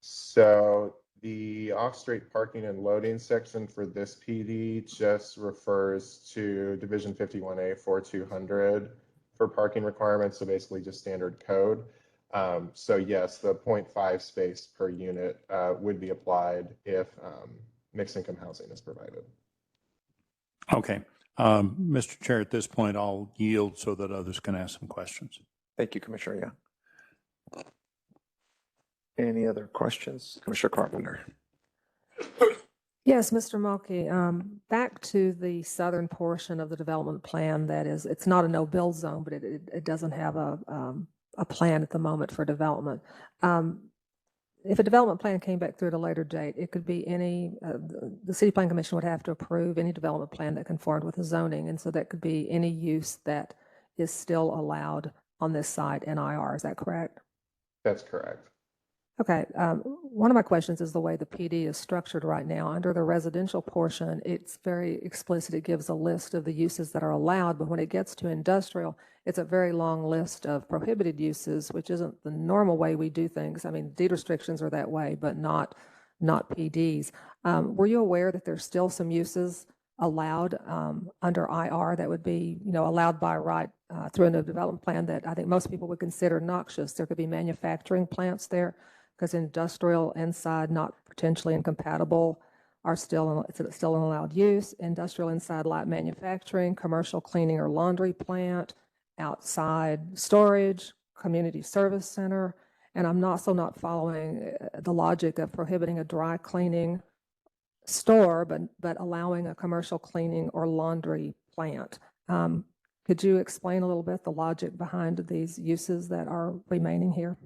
So the off-street parking and loading section for this PD just refers to Division 51A 4200 for parking requirements. So basically just standard code. So yes, the 0.5 space per unit would be applied if mixed income housing is provided. Okay. Mr. Chair, at this point, I'll yield so that others can ask some questions. Thank you, Commissioner Young. Any other questions? Commissioner Carpenter. Yes, Mr. Mulkey, back to the southern portion of the development plan, that is, it's not a no-build zone, but it doesn't have a plan at the moment for development. If a development plan came back through at a later date, it could be any, the City Plan Commission would have to approve any development plan that conformed with the zoning, and so that could be any use that is still allowed on this site, NIR, is that correct? That's correct. Okay, one of my questions is the way the PD is structured right now. Under the residential portion, it's very explicit. It gives a list of the uses that are allowed, but when it gets to industrial, it's a very long list of prohibited uses, which isn't the normal way we do things. I mean, deed restrictions are that way, but not PDs. Were you aware that there's still some uses allowed under IR that would be, allowed by right through a development plan that I think most people would consider noxious? There could be manufacturing plants there, because industrial inside not potentially incompatible are still an allowed use. Industrial inside light manufacturing, commercial cleaning or laundry plant, outside storage, community service center. And I'm also not following the logic of prohibiting a dry cleaning store, but allowing a commercial cleaning or laundry plant. Could you explain a little bit the logic behind these uses that are remaining here?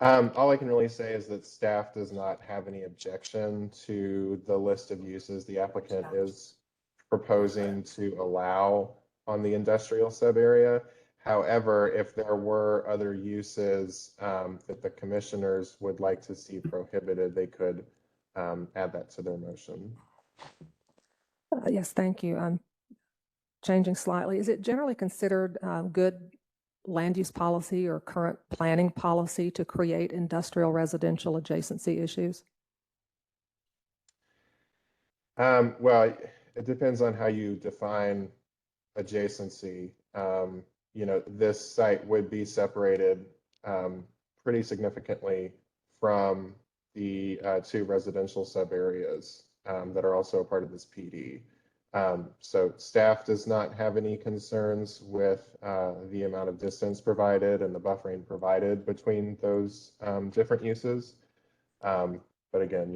All I can really say is that staff does not have any objection to the list of uses the applicant is proposing to allow on the industrial sub-area. However, if there were other uses that the commissioners would like to see prohibited, they could add that to their motion. Yes, thank you. I'm changing slightly. Is it generally considered good land use policy or current planning policy to create industrial residential adjacency issues? Well, it depends on how you define adjacency. This site would be separated pretty significantly from the two residential sub areas that are also a part of this PD. So staff does not have any concerns with the amount of distance provided and the buffering provided between those different uses. But again,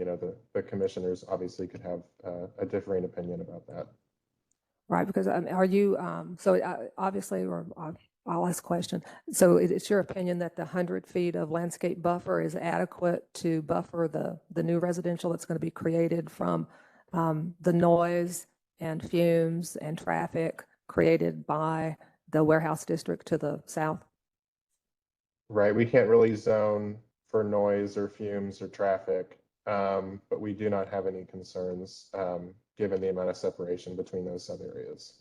the commissioners obviously could have a differing opinion about that. Right, because are you, obviously, or I'll ask a question. So it's your opinion that the 100 feet of landscape buffer is adequate to buffer the new residential that's going to be created from the noise and fumes and traffic created by the warehouse district to the south? Right, we can't really zone for noise or fumes or traffic, but we do not have any concerns given the amount of separation between those sub areas.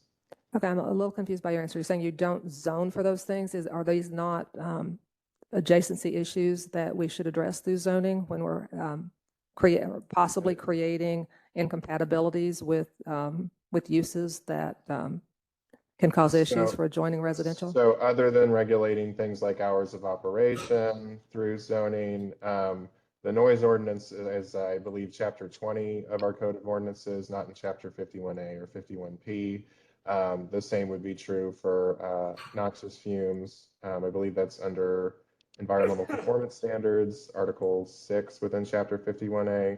Okay, I'm a little confused by your answer. You're saying you don't zone for those things. Are these not adjacency issues that we should address through zoning when we're possibly creating incompatibilities with uses that can cause issues for adjoining residential? So other than regulating things like hours of operation through zoning, the noise ordinance is, I believe, chapter 20 of our code of ordinances, not in chapter 51A or 51P. The same would be true for noxious fumes. I believe that's under environmental performance standards, article 6 within chapter 51A.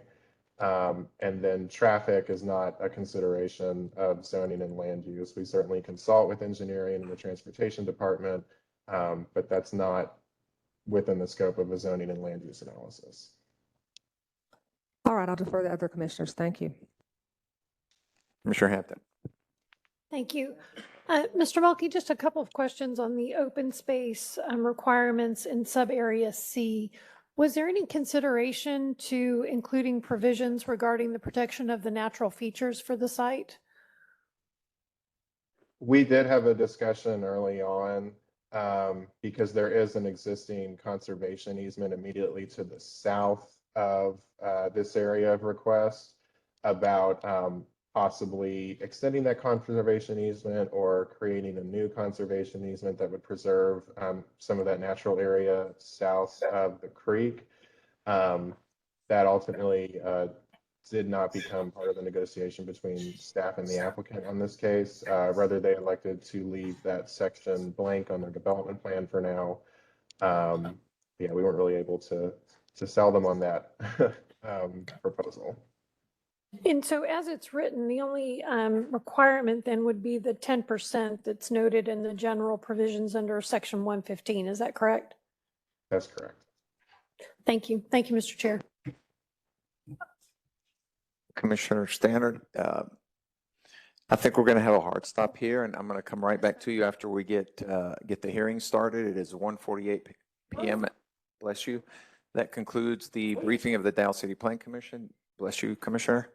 And then traffic is not a consideration of zoning and land use. We certainly consult with engineering and the transportation department, but that's not within the scope of a zoning and land use analysis. All right, I'll defer to other commissioners. Thank you. Commissioner Hampton. Thank you. Mr. Mulkey, just a couple of questions on the open space requirements in sub-area C. Was there any consideration to including provisions regarding the protection of the natural features for the site? We did have a discussion early on because there is an existing conservation easement immediately to the south of this area of request about possibly extending that conservation easement or creating a new conservation easement that would preserve some of that natural area south of the creek. That ultimately did not become part of the negotiation between staff and the applicant on this case. Rather, they elected to leave that section blank on their development plan for now. Yeah, we weren't really able to sell them on that proposal. And so as it's written, the only requirement then would be the 10% that's noted in the general provisions under section 115. Is that correct? That's correct. Thank you. Thank you, Mr. Chair. Commissioner Stannard, I think we're going to have a hard stop here, and I'm going to come right back to you after we get the hearing started. It is 1:48 p.m. Bless you. That concludes the briefing of the Dow City Plan Commission. Bless you, Commissioner.